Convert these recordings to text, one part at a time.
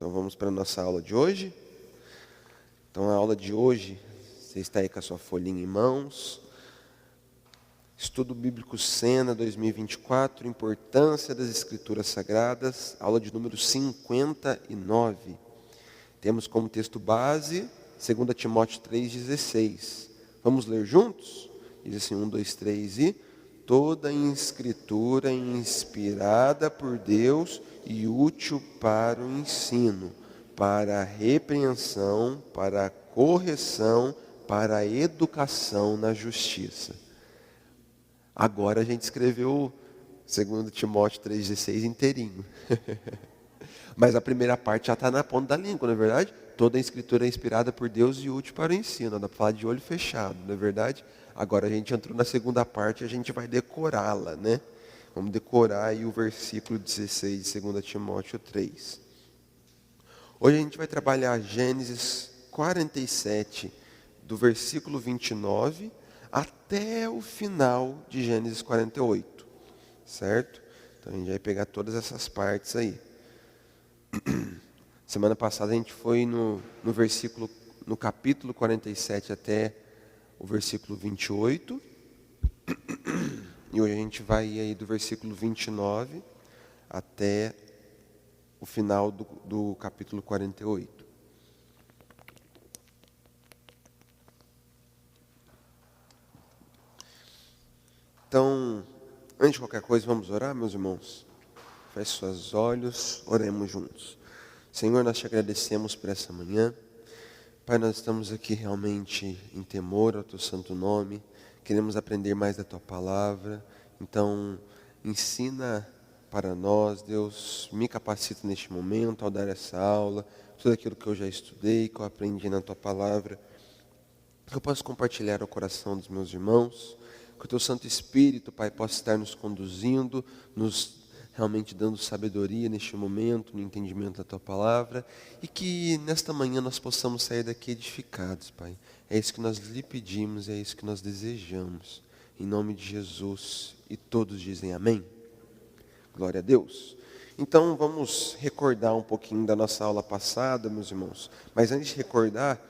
Então vamos para a nossa aula de hoje. Então a aula de hoje, você está aí com a sua folhinha em mãos. Estudo Bíblico Sena 2024, Importância das Escrituras Sagradas, aula de número 59. Temos como texto base 2 Timóteo 3,16. Vamos ler juntos? Diz assim, 1, 2, 3 e... Toda escritura é inspirada por Deus e útil para o ensino, para a repreensão, para a correção, para a educação na justiça. Agora a gente escreveu 2 Timóteo 3,16 inteirinho. Mas a primeira parte já está na ponta da língua, não é verdade? Toda a escritura é inspirada por Deus e útil para o ensino. Dá para falar de olho fechado, não é verdade? Agora a gente entrou na segunda parte e a gente vai decorá-la, né? Vamos decorar aí o versículo 16 de 2 Timóteo 3. Hoje a gente vai trabalhar Gênesis 47, do versículo 29 até o final de Gênesis 48, certo? Então a gente vai pegar todas essas partes aí. Semana passada a gente foi no capítulo 47 até o versículo 28. E hoje a gente vai aí do versículo 29 até o final do capítulo 48. Então, antes de qualquer coisa, vamos orar, meus irmãos? Feche seus olhos, oremos juntos. Senhor, nós te agradecemos por essa manhã. Pai, nós estamos aqui realmente em temor ao teu santo nome. Queremos aprender mais da tua palavra. Então, ensina para nós, Deus, me capacita neste momento ao dar essa aula, tudo aquilo que eu já estudei, que eu aprendi na tua palavra, que eu possa compartilhar ao coração dos meus irmãos, que o teu Santo Espírito, Pai, possa estar nos conduzindo, nos realmente dando sabedoria neste momento, no entendimento da tua palavra, e que nesta manhã nós possamos sair daqui edificados, Pai. É isso que nós lhe pedimos, é isso que nós desejamos. Em nome de Jesus. E todos dizem amém. Glória a Deus. Então vamos recordar um pouquinho da nossa aula passada, meus irmãos. Mas antes de recordar,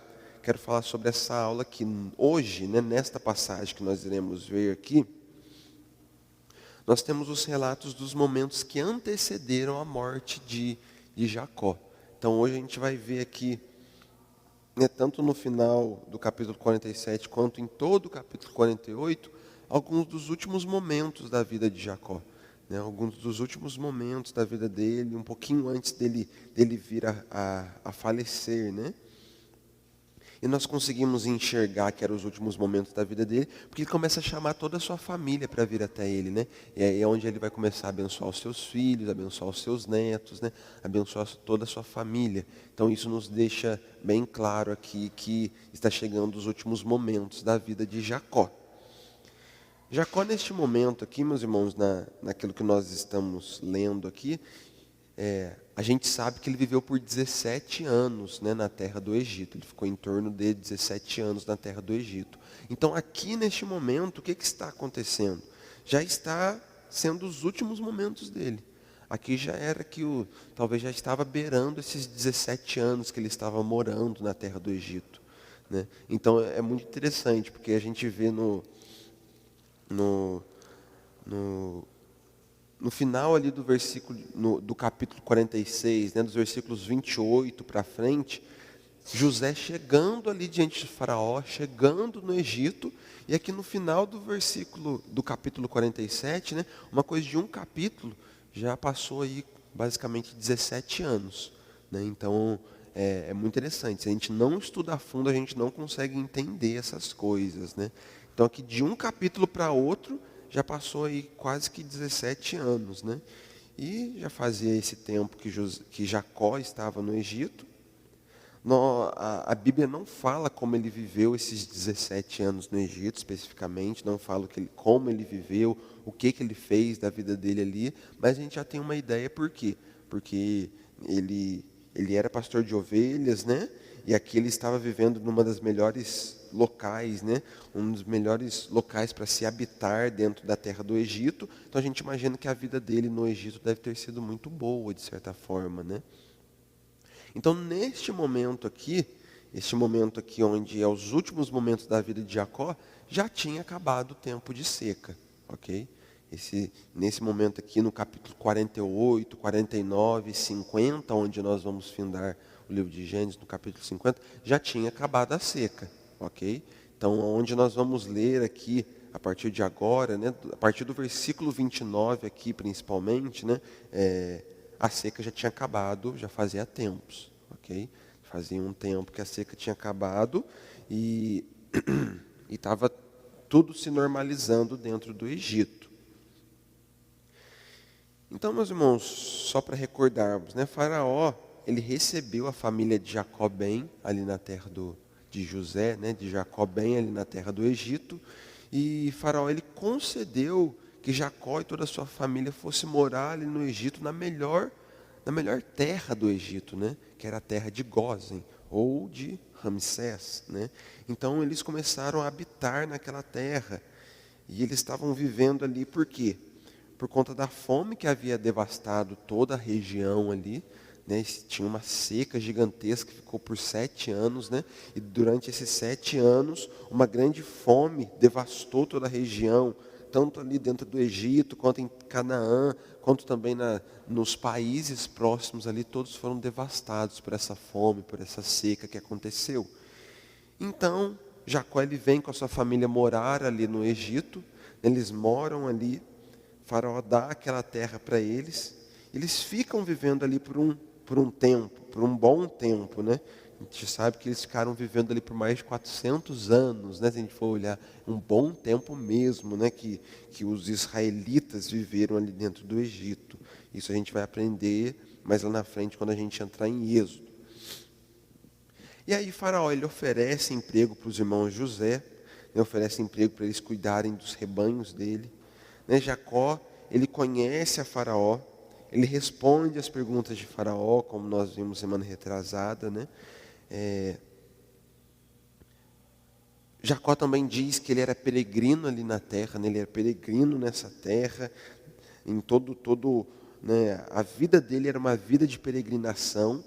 quero falar sobre essa aula que hoje, né, nesta passagem que nós iremos ver aqui, nós temos os relatos dos momentos que antecederam a morte de Jacó. Então hoje a gente vai ver aqui, né, tanto no final do capítulo 47, quanto em todo o capítulo 48, alguns dos últimos momentos da vida de Jacó. Né, alguns dos últimos momentos da vida dele, um pouquinho antes dele vir a falecer, né? E nós conseguimos enxergar que eram os últimos momentos da vida dele, porque ele começa a chamar toda a sua família para vir até ele, né? E aí é onde ele vai começar a abençoar os seus filhos, abençoar os seus netos, né? Abençoar toda a sua família. Então isso nos deixa bem claro aqui que está chegando os últimos momentos da vida de Jacó. Jacó, neste momento aqui, meus irmãos, naquilo que nós estamos lendo aqui, a gente sabe que ele viveu por 17 anos, né, na terra do Egito. Ele ficou em torno de 17 anos na terra do Egito. Então, aqui neste momento, o que está acontecendo? Já está sendo os últimos momentos dele. Aqui já era que talvez já estava beirando esses 17 anos que ele estava morando na terra do Egito, né? Então, é muito interessante, porque a gente vê no final ali do versículo, do capítulo 46, né, dos versículos 28 para frente, José chegando ali diante de Faraó, chegando no Egito, e aqui no final do capítulo 47, né, uma coisa de um capítulo, já passou aí basicamente 17 anos. Né, então, é muito interessante. Se a gente não estuda a fundo, a gente não consegue entender essas coisas. Né? Então, aqui de um capítulo para outro, já passou aí quase que 17 anos, né? E já fazia esse tempo que Jacó estava no Egito. A Bíblia não fala como ele viveu esses 17 anos no Egito, especificamente, não fala como ele viveu, o que ele fez da vida dele ali, mas a gente já tem uma ideia por quê. Porque ele era pastor de ovelhas, né? E aqui ele estava vivendo numa das melhores locais, né? Um dos melhores locais para se habitar dentro da terra do Egito. Então a gente imagina que a vida dele no Egito deve ter sido muito boa, de certa forma, né? Então, neste momento aqui onde é os últimos momentos da vida de Jacó, já tinha acabado o tempo de seca, ok? Nesse momento aqui, no capítulo 48, 49, 50, onde nós vamos findar o livro de Gênesis, no capítulo 50, já tinha acabado a seca, ok? Então, onde nós vamos ler aqui, a partir de agora, né, a partir do versículo 29 aqui, principalmente, né, a seca já tinha acabado, já fazia tempos, ok? Fazia um tempo que a seca tinha acabado e estava tudo se normalizando dentro do Egito. Então, meus irmãos, só para recordarmos, né, Faraó, ele recebeu a família de Jacó bem ali na terra de José, né, de Jacó bem ali na terra do Egito, e Faraó ele concedeu que Jacó e toda a sua família fosse morar ali no Egito na melhor terra do Egito, né, que era a terra de Gósen ou de Ramsés, né? Então eles começaram a habitar naquela terra e eles estavam vivendo ali por quê? Por conta da fome que havia devastado toda a região ali, né? Tinha uma seca gigantesca que ficou por 7 anos, né? E durante esses 7 anos, uma grande fome devastou toda a região, tanto ali dentro do Egito, quanto em Canaã, quanto também nos países próximos ali, todos foram devastados por essa fome, por essa seca que aconteceu. Então, Jacó ele vem com a sua família morar ali no Egito, eles moram ali, Faraó dá aquela terra para eles ficam vivendo ali por um tempo, por um bom tempo, né? A gente sabe que eles ficaram vivendo ali por mais de 400 anos, né? Se a gente for olhar, um bom tempo mesmo, né? Que os israelitas viveram ali dentro do Egito. Isso a gente vai aprender mais lá na frente, quando a gente entrar em Êxodo. E aí Faraó, ele oferece emprego para os irmãos José, né? Oferece emprego para eles cuidarem dos rebanhos dele. Né? Jacó, ele conhece a Faraó, ele responde às perguntas de Faraó, como nós vimos semana retrasada, né? Jacó também diz que ele era peregrino ali na terra, né? Ele era peregrino nessa terra, em né? A vida dele era uma vida de peregrinação.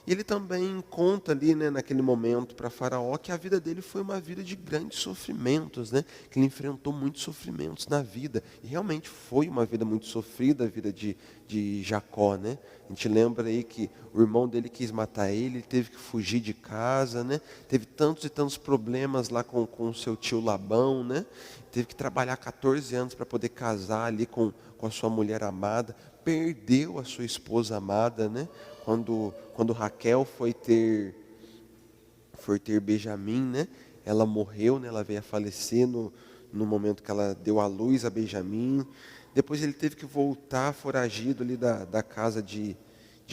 E ele também conta ali, né, naquele momento para Faraó que a vida dele foi uma vida de grandes sofrimentos, né? Que ele enfrentou muitos sofrimentos na vida. E realmente foi uma vida muito sofrida, a vida de Jacó, né? A gente lembra aí que o irmão dele quis matar ele teve que fugir de casa, né? Teve tantos e tantos problemas lá com o seu tio Labão, né? Teve que trabalhar 14 anos para poder casar ali com a sua mulher amada. Perdeu a sua esposa amada, né? Quando Raquel foi ter Benjamim, né? Ela morreu, né? Ela veio a falecer no momento que ela deu à luz a Benjamim. Depois ele teve que voltar foragido ali da casa de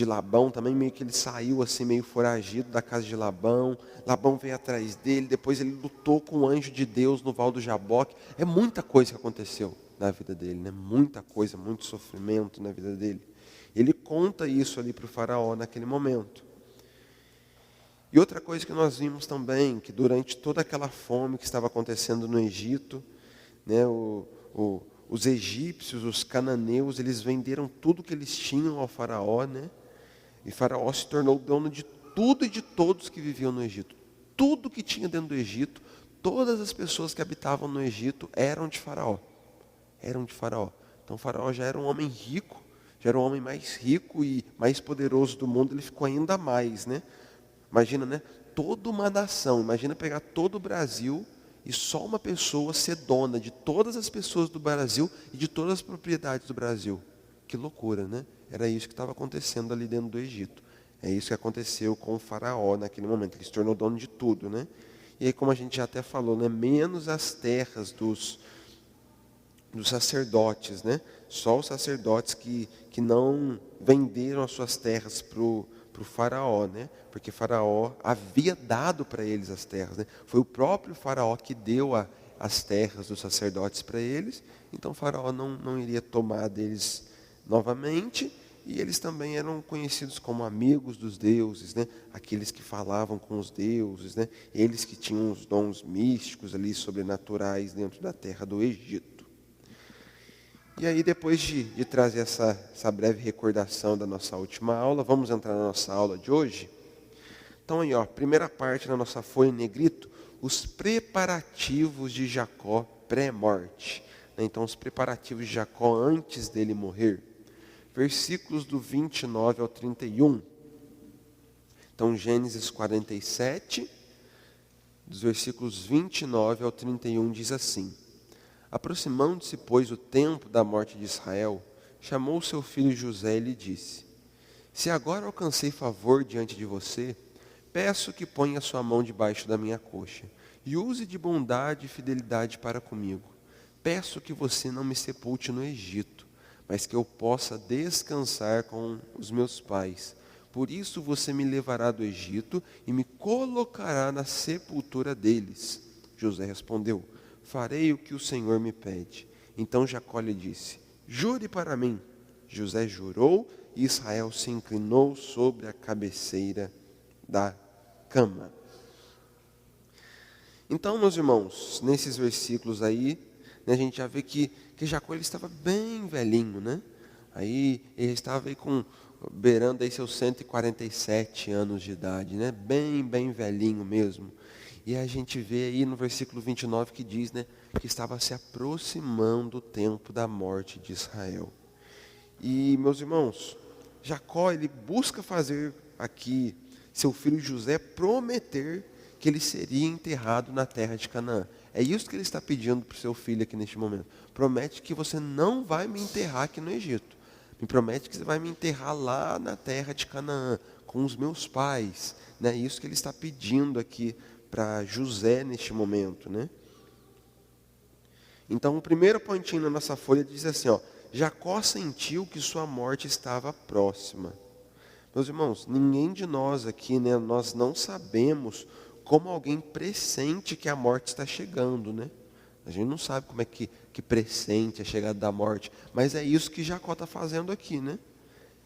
Labão, também meio que ele saiu assim meio foragido da casa de Labão. Labão veio atrás dele, depois ele lutou com o anjo de Deus no Val do Jaboque. É muita coisa que aconteceu na vida dele, né? Muita coisa, muito sofrimento na vida dele. Ele conta isso ali para o Faraó naquele momento. E outra coisa que nós vimos também, que durante toda aquela fome que estava acontecendo no Egito, né, os egípcios, os cananeus, eles venderam tudo que eles tinham ao Faraó, né? E Faraó se tornou dono de tudo e de todos que viviam no Egito. Tudo que tinha dentro do Egito, todas as pessoas que habitavam no Egito eram de Faraó. Eram de Faraó. Então Faraó já era um homem rico, já era o homem mais rico e mais poderoso do mundo, ele ficou ainda mais, né? Imagina, né? Toda uma nação, imagina pegar todo o Brasil e só uma pessoa ser dona de todas as pessoas do Brasil e de todas as propriedades do Brasil. Que loucura, né? Era isso que estava acontecendo ali dentro do Egito. É isso que aconteceu com o Faraó naquele momento, ele se tornou dono de tudo, né? E aí, como a gente já até falou, né? Menos as terras dos sacerdotes, né? Só os sacerdotes que não venderam as suas terras para o Faraó, né? Porque Faraó havia dado para eles as terras, né? Foi o próprio Faraó que deu as terras dos sacerdotes para eles, então Faraó não iria tomar deles novamente, e eles também eram conhecidos como amigos dos deuses, né? Aqueles que falavam com os deuses, né? Eles que tinham os dons místicos ali, sobrenaturais dentro da terra do Egito. E aí, depois de trazer essa breve recordação da nossa última aula, vamos entrar na nossa aula de hoje. Então aí, ó, primeira parte da nossa folha em negrito, os preparativos de Jacó pré-morte. Então, os preparativos de Jacó antes dele morrer. Versículos do 29 ao 31. Então, Gênesis 47, dos versículos 29 ao 31, diz assim: Aproximando-se, pois, o tempo da morte de Israel, chamou seu filho José e lhe disse: Se agora alcancei favor diante de você, peço que ponha sua mão debaixo da minha coxa, e use de bondade e fidelidade para comigo. Peço que você não me sepulte no Egito, mas que eu possa descansar com os meus pais. Por isso você me levará do Egito e me colocará na sepultura deles. José respondeu: Farei o que o Senhor me pede. Então Jacó lhe disse: Jure para mim. José jurou e Israel se inclinou sobre a cabeceira da cama. Então, meus irmãos, nesses versículos aí, a gente já vê que Jacó ele estava bem velhinho, né? Aí ele estava aí beirando aí seus 147 anos de idade, né? Bem velhinho mesmo. E a gente vê aí no versículo 29 que diz, né, que estava se aproximando o tempo da morte de Israel. E, meus irmãos, Jacó ele busca fazer aqui seu filho José prometer que ele seria enterrado na terra de Canaã. É isso que ele está pedindo para o seu filho aqui neste momento. Promete que você não vai me enterrar aqui no Egito. Me promete que você vai me enterrar lá na terra de Canaã, com os meus pais. É isso que ele está pedindo aqui para José neste momento, né? Então, o primeiro pontinho na nossa folha diz assim, ó: Jacó sentiu que sua morte estava próxima. Meus irmãos, ninguém de nós aqui, né, nós não sabemos como alguém pressente que a morte está chegando, né? A gente não sabe como é que pressente a chegada da morte, mas é isso que Jacó está fazendo aqui, né?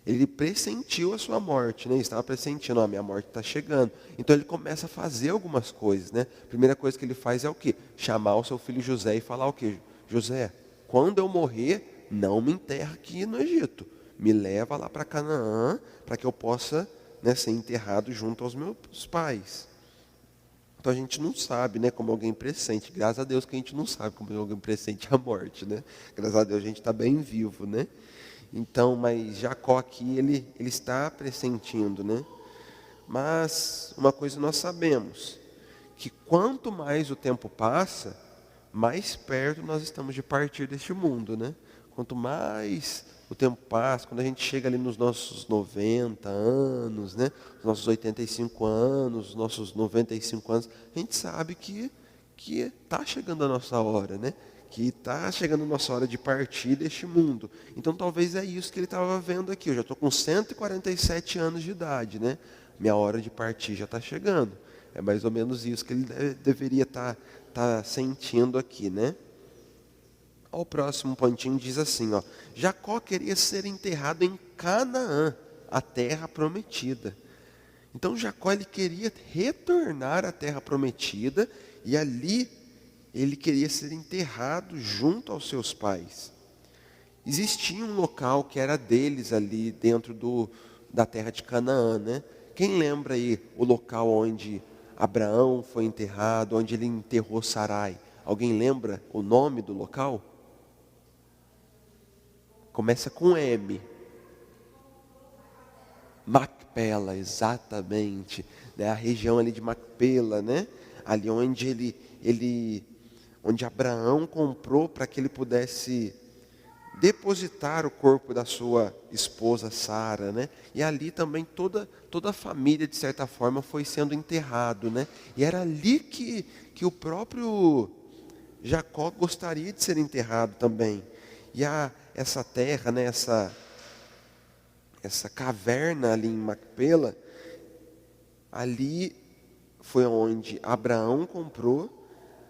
Ele pressentiu a sua morte, né? Ele estava pressentindo, a minha morte está chegando. Então ele começa a fazer algumas coisas, né? A primeira coisa que ele faz é o quê? Chamar o seu filho José e falar o quê? José, quando eu morrer, não me enterra aqui no Egito. Me leva lá para Canaã, para que eu possa, né, ser enterrado junto aos meus pais. Então a gente não sabe, né, como alguém pressente. Graças a Deus que a gente não sabe como alguém pressente a morte, né? Graças a Deus a gente está bem vivo, né? Então, mas Jacó aqui, ele está pressentindo, né? Mas uma coisa nós sabemos, que quanto mais o tempo passa, mais perto nós estamos de partir deste mundo, né? Quanto mais o tempo passa, quando a gente chega ali nos nossos 90 anos, né? Os nossos 85 anos, os nossos 95 anos, a gente sabe que está chegando a nossa hora, né? Que está chegando a nossa hora de partir deste mundo. Então talvez é isso que ele estava vendo aqui. Eu já estou com 147 anos de idade, né? Minha hora de partir já está chegando. É mais ou menos isso que ele deveria estar sentindo aqui, né? O próximo pontinho diz assim, ó: Jacó queria ser enterrado em Canaã, a terra prometida. Então Jacó ele queria retornar à terra prometida e ali ele queria ser enterrado junto aos seus pais. Existia um local que era deles ali dentro da terra de Canaã, né? Quem lembra aí o local onde Abraão foi enterrado, onde ele enterrou Sarai? Alguém lembra o nome do local? Começa com M. Macpela, exatamente. A região ali de Macpela, né? Ali onde onde Abraão comprou para que ele pudesse depositar o corpo da sua esposa Sara, né? E ali também toda a família, de certa forma, foi sendo enterrado, né? E era ali que o próprio Jacó gostaria de ser enterrado também. E essa terra, né? Essa caverna ali em Macpela, ali foi onde Abraão comprou.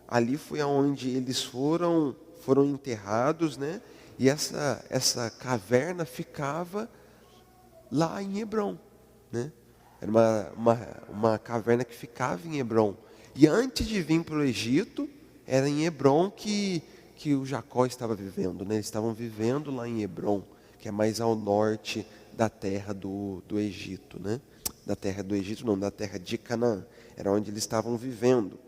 Ali foi onde eles foram enterrados, né? E essa caverna ficava lá em Hebrom, né? Era uma caverna que ficava em Hebrom. E antes de vir para o Egito, era em Hebrom que que o Jacó estava vivendo, né? Eles estavam vivendo lá em Hebrom, que é mais ao norte da terra do Egito, né? Da terra do Egito, não, da terra de Canaã. Era onde eles estavam vivendo,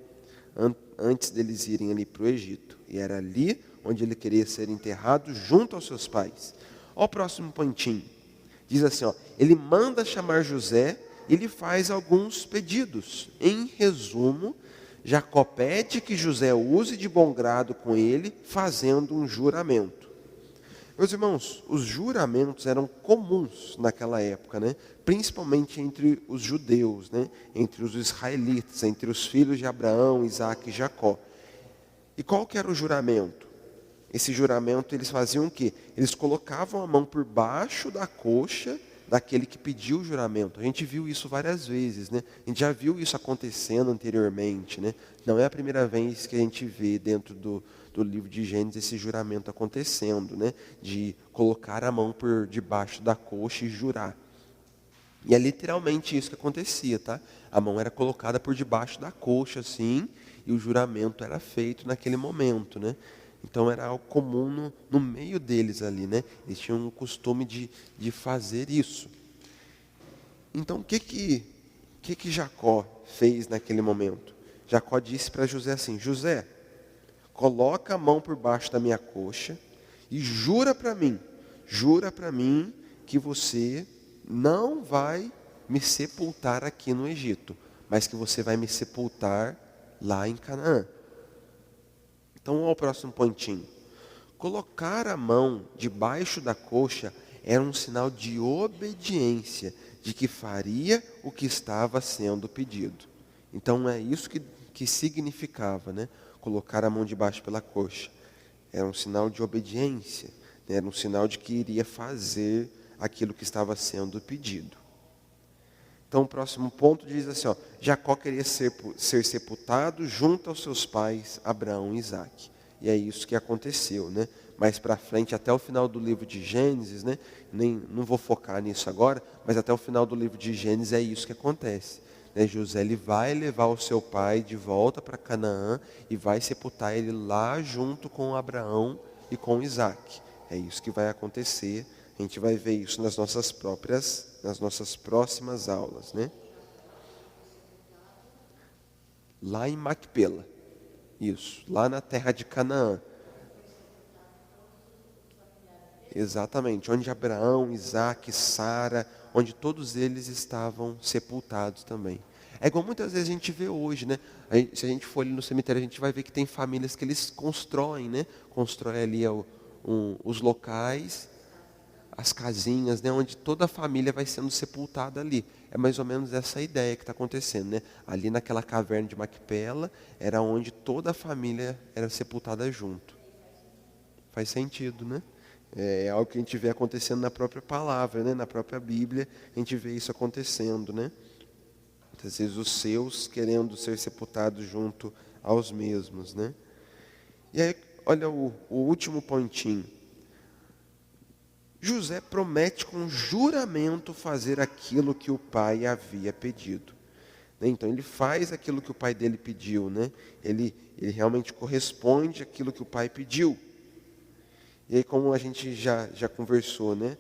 antes deles irem ali para o Egito. E era ali onde ele queria ser enterrado junto aos seus pais. Olha o próximo pontinho. Diz assim, ó, ele manda chamar José e lhe faz alguns pedidos. Em resumo, Jacó pede que José use de bom grado com ele, fazendo um juramento. Meus irmãos, os juramentos eram comuns naquela época, né? Principalmente entre os judeus, né? Entre os israelitas, entre os filhos de Abraão, Isaque e Jacó. E qual que era o juramento? Esse juramento eles faziam o quê? Eles colocavam a mão por baixo da coxa daquele que pediu o juramento. A gente viu isso várias vezes, né? A gente já viu isso acontecendo anteriormente, né? Não é a primeira vez que a gente vê dentro do livro de Gênesis esse juramento acontecendo, né? De colocar a mão por debaixo da coxa e jurar. E é literalmente isso que acontecia, tá? A mão era colocada por debaixo da coxa, assim, e o juramento era feito naquele momento, né? Então era algo comum no meio deles ali, né? Eles tinham o costume de fazer isso. Então o que Jacó fez naquele momento? Jacó disse para José assim: José, coloca a mão por baixo da minha coxa e jura para mim que você não vai me sepultar aqui no Egito, mas que você vai me sepultar lá em Canaã. Então, olha o próximo pontinho. Colocar a mão debaixo da coxa era um sinal de obediência, de que faria o que estava sendo pedido. Então, é isso que significava, né? Colocar a mão debaixo pela coxa. Era um sinal de obediência, né? Era um sinal de que iria fazer aquilo que estava sendo pedido. Então, o próximo ponto diz assim, ó, Jacó queria ser sepultado junto aos seus pais, Abraão e Isaque. E é isso que aconteceu, né? Mais para frente, até o final do livro de Gênesis, né? Não vou focar nisso agora, mas até o final do livro de Gênesis é isso que acontece. Né? José ele vai levar o seu pai de volta para Canaã e vai sepultar ele lá junto com Abraão e com Isaque. É isso que vai acontecer. A gente vai ver isso nas nossas próximas aulas, né? Lá em Macpela, isso, lá na terra de Canaã. Exatamente, onde Abraão, Isaque, Sara, onde todos eles estavam sepultados também. É igual muitas vezes a gente vê hoje, né? Se a gente for ali no cemitério, a gente vai ver que tem famílias que eles constroem, né? Constroem ali os locais, as casinhas, né, onde toda a família vai sendo sepultada ali. É mais ou menos essa ideia que está acontecendo, né? Ali naquela caverna de Macpela, era onde toda a família era sepultada junto. Faz sentido, né? É algo que a gente vê acontecendo na própria palavra, né? Na própria Bíblia, a gente vê isso acontecendo, né? Muitas vezes os seus querendo ser sepultados junto aos mesmos, né? E aí, olha o último pontinho. José promete com juramento fazer aquilo que o pai havia pedido. Então ele faz aquilo que o pai dele pediu, né? Ele realmente corresponde àquilo que o pai pediu. E aí, como a gente já conversou, né?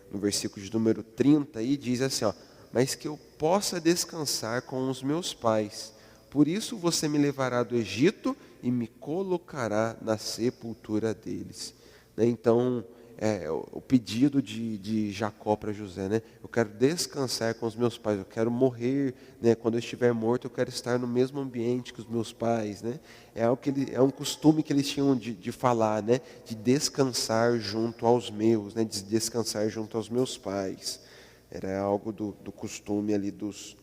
No versículo de número 30, aí diz assim, ó, mas que eu possa descansar com os meus pais. Por isso você me levará do Egito e me colocará na sepultura deles. Então, o pedido de Jacó para José, né? Eu quero descansar com os meus pais, eu quero morrer, né? Quando eu estiver morto, eu quero estar no mesmo ambiente que os meus pais, né? É um costume que eles tinham de falar, né? De descansar junto aos meus, né? De descansar junto aos meus pais. Era algo do costume ali dos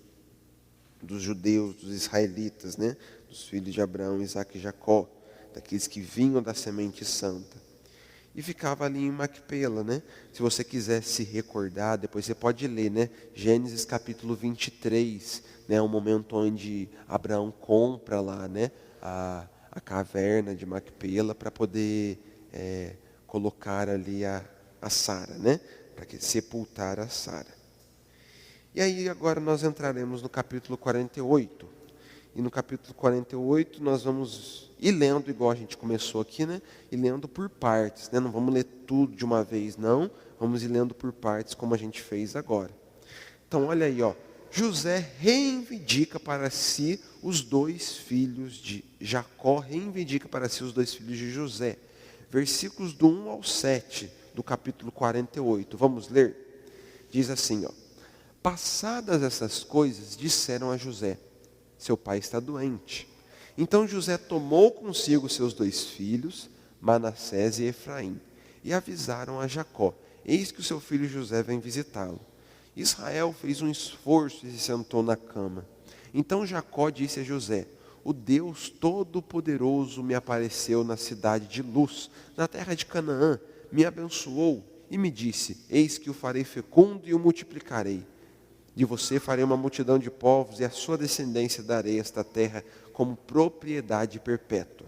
judeus, dos israelitas, né? Dos filhos de Abraão, Isaque e Jacó, daqueles que vinham da semente santa. E ficava ali em Macpela, né? Se você quiser se recordar, depois você pode ler, né? Gênesis capítulo 23, né? O momento onde Abraão compra lá, né? A caverna de Macpela para poder colocar ali a Sara, né? Para sepultar a Sara. E aí agora nós entraremos no capítulo 48. E no capítulo 48 nós vamos ir lendo igual a gente começou aqui, né? E lendo por partes, né? Não vamos ler tudo de uma vez, não. Vamos ir lendo por partes como a gente fez agora. Então olha aí, ó. José reivindica para si os dois filhos de Jacó, reivindica para si os dois filhos de José. Versículos do 1 ao 7 do capítulo 48. Vamos ler? Diz assim, ó. Passadas essas coisas, disseram a José: seu pai está doente. Então José tomou consigo seus dois filhos, Manassés e Efraim, e avisaram a Jacó: eis que o seu filho José vem visitá-lo. Israel fez um esforço e se sentou na cama. Então Jacó disse a José: o Deus Todo-Poderoso me apareceu na cidade de Luz, na terra de Canaã, me abençoou e me disse: eis que o farei fecundo e o multiplicarei. De você farei uma multidão de povos, e a sua descendência darei esta terra como propriedade perpétua.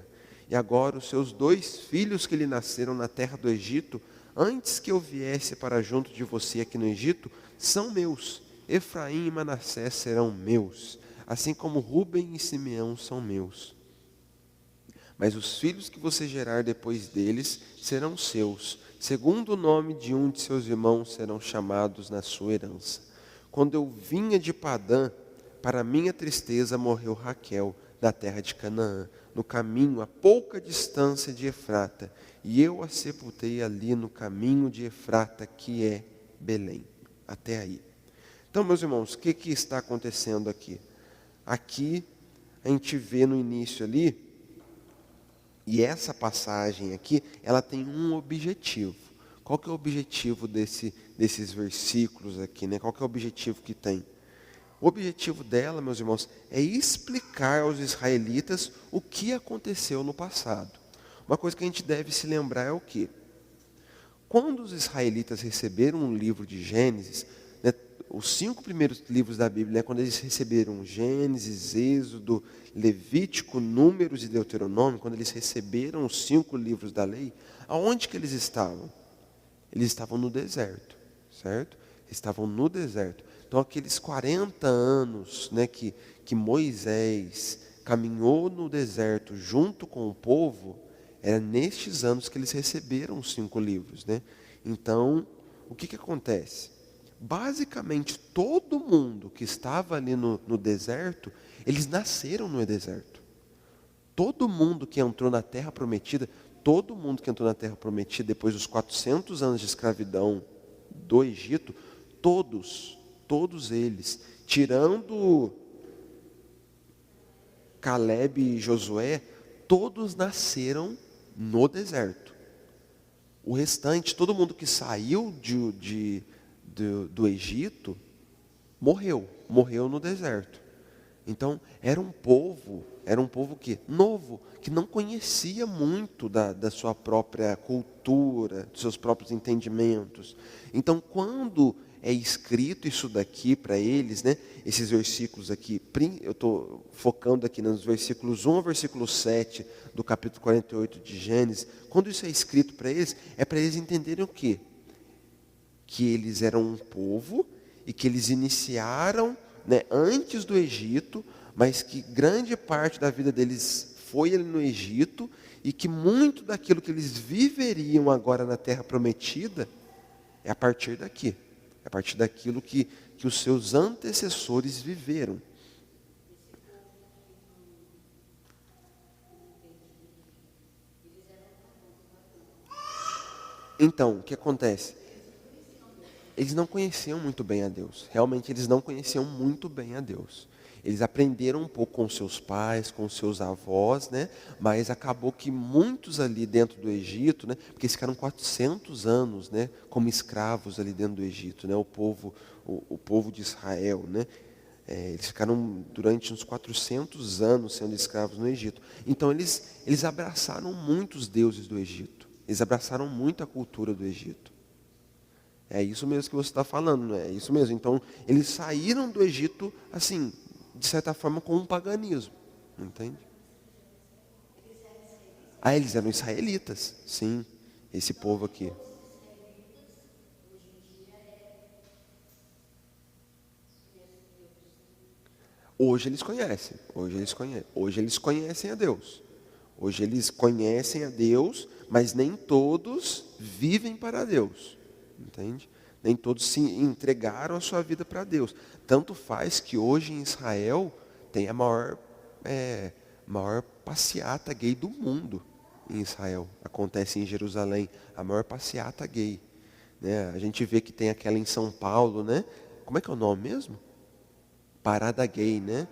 E agora os seus dois filhos que lhe nasceram na terra do Egito, antes que eu viesse para junto de você aqui no Egito, são meus. Efraim e Manassés serão meus, assim como Rúben e Simeão são meus. Mas os filhos que você gerar depois deles serão seus. Segundo o nome de um de seus irmãos serão chamados na sua herança. Quando eu vinha de Padã, para minha tristeza morreu Raquel, na terra de Canaã, no caminho a pouca distância de Efrata, e eu a sepultei ali no caminho de Efrata, que é Belém. Até aí. Então, meus irmãos, o que está acontecendo aqui? Aqui, a gente vê no início ali, e essa passagem aqui, ela tem um objetivo. Qual que é o objetivo desses versículos aqui, né? Qual que é o objetivo que tem? O objetivo dela, meus irmãos, é explicar aos israelitas o que aconteceu no passado. Uma coisa que a gente deve se lembrar é o quê? Quando os israelitas receberam o livro de Gênesis, né, os 5 primeiros livros da Bíblia, né, quando eles receberam Gênesis, Êxodo, Levítico, Números e Deuteronômio, quando eles receberam os 5 livros da lei, aonde que eles estavam? Eles estavam no deserto, certo? Estavam no deserto. Então, aqueles 40 anos, né, que Moisés caminhou no deserto junto com o povo, era nestes anos que eles receberam os 5 livros, né? Então, o que acontece? Basicamente, todo mundo que estava ali no deserto, eles nasceram no deserto. Todo mundo que entrou na Terra Prometida, todo mundo que entrou na Terra Prometida depois dos 400 anos de escravidão do Egito, todos eles, tirando Caleb e Josué, todos nasceram no deserto. O restante, todo mundo que saiu do Egito, morreu no deserto. Então, era um povo que novo, que não conhecia muito da sua própria cultura, dos seus próprios entendimentos. Então, quando é escrito isso daqui para eles, né, esses versículos aqui, eu estou focando aqui nos versículos 1 ao versículo 7 do capítulo 48 de Gênesis, quando isso é escrito para eles, é para eles entenderem o quê? Que eles eram um povo e que eles iniciaram, né, antes do Egito, mas que grande parte da vida deles foi ali no Egito, e que muito daquilo que eles viveriam agora na Terra Prometida, é a partir daqui. É a partir daquilo que os seus antecessores viveram. Então, o que acontece? Eles não conheciam muito bem a Deus. Realmente, eles não conheciam muito bem a Deus. Eles aprenderam um pouco com seus pais, com seus avós, né? Mas acabou que muitos ali dentro do Egito, né? Porque eles ficaram 400 anos, né? Como escravos ali dentro do Egito, né? O povo de Israel, né? Eles ficaram durante uns 400 anos sendo escravos no Egito. Então eles abraçaram muito os deuses do Egito. Eles abraçaram muito a cultura do Egito. É isso mesmo que você está falando, não é? É isso mesmo. Então, eles saíram do Egito, assim, de certa forma, com um paganismo. Entende? Ah, eles eram israelitas. Sim, esse povo aqui. Hoje eles conhecem, hoje eles conhecem a Deus. Hoje eles conhecem a Deus, mas nem todos vivem para Deus, entende? Nem todos se entregaram a sua vida para Deus. Tanto faz que hoje em Israel tem a maior passeata gay do mundo. Em Israel, acontece em Jerusalém, a maior passeata gay, né? A gente vê que tem aquela em São Paulo, né? Como é que é o nome mesmo? Parada gay, né?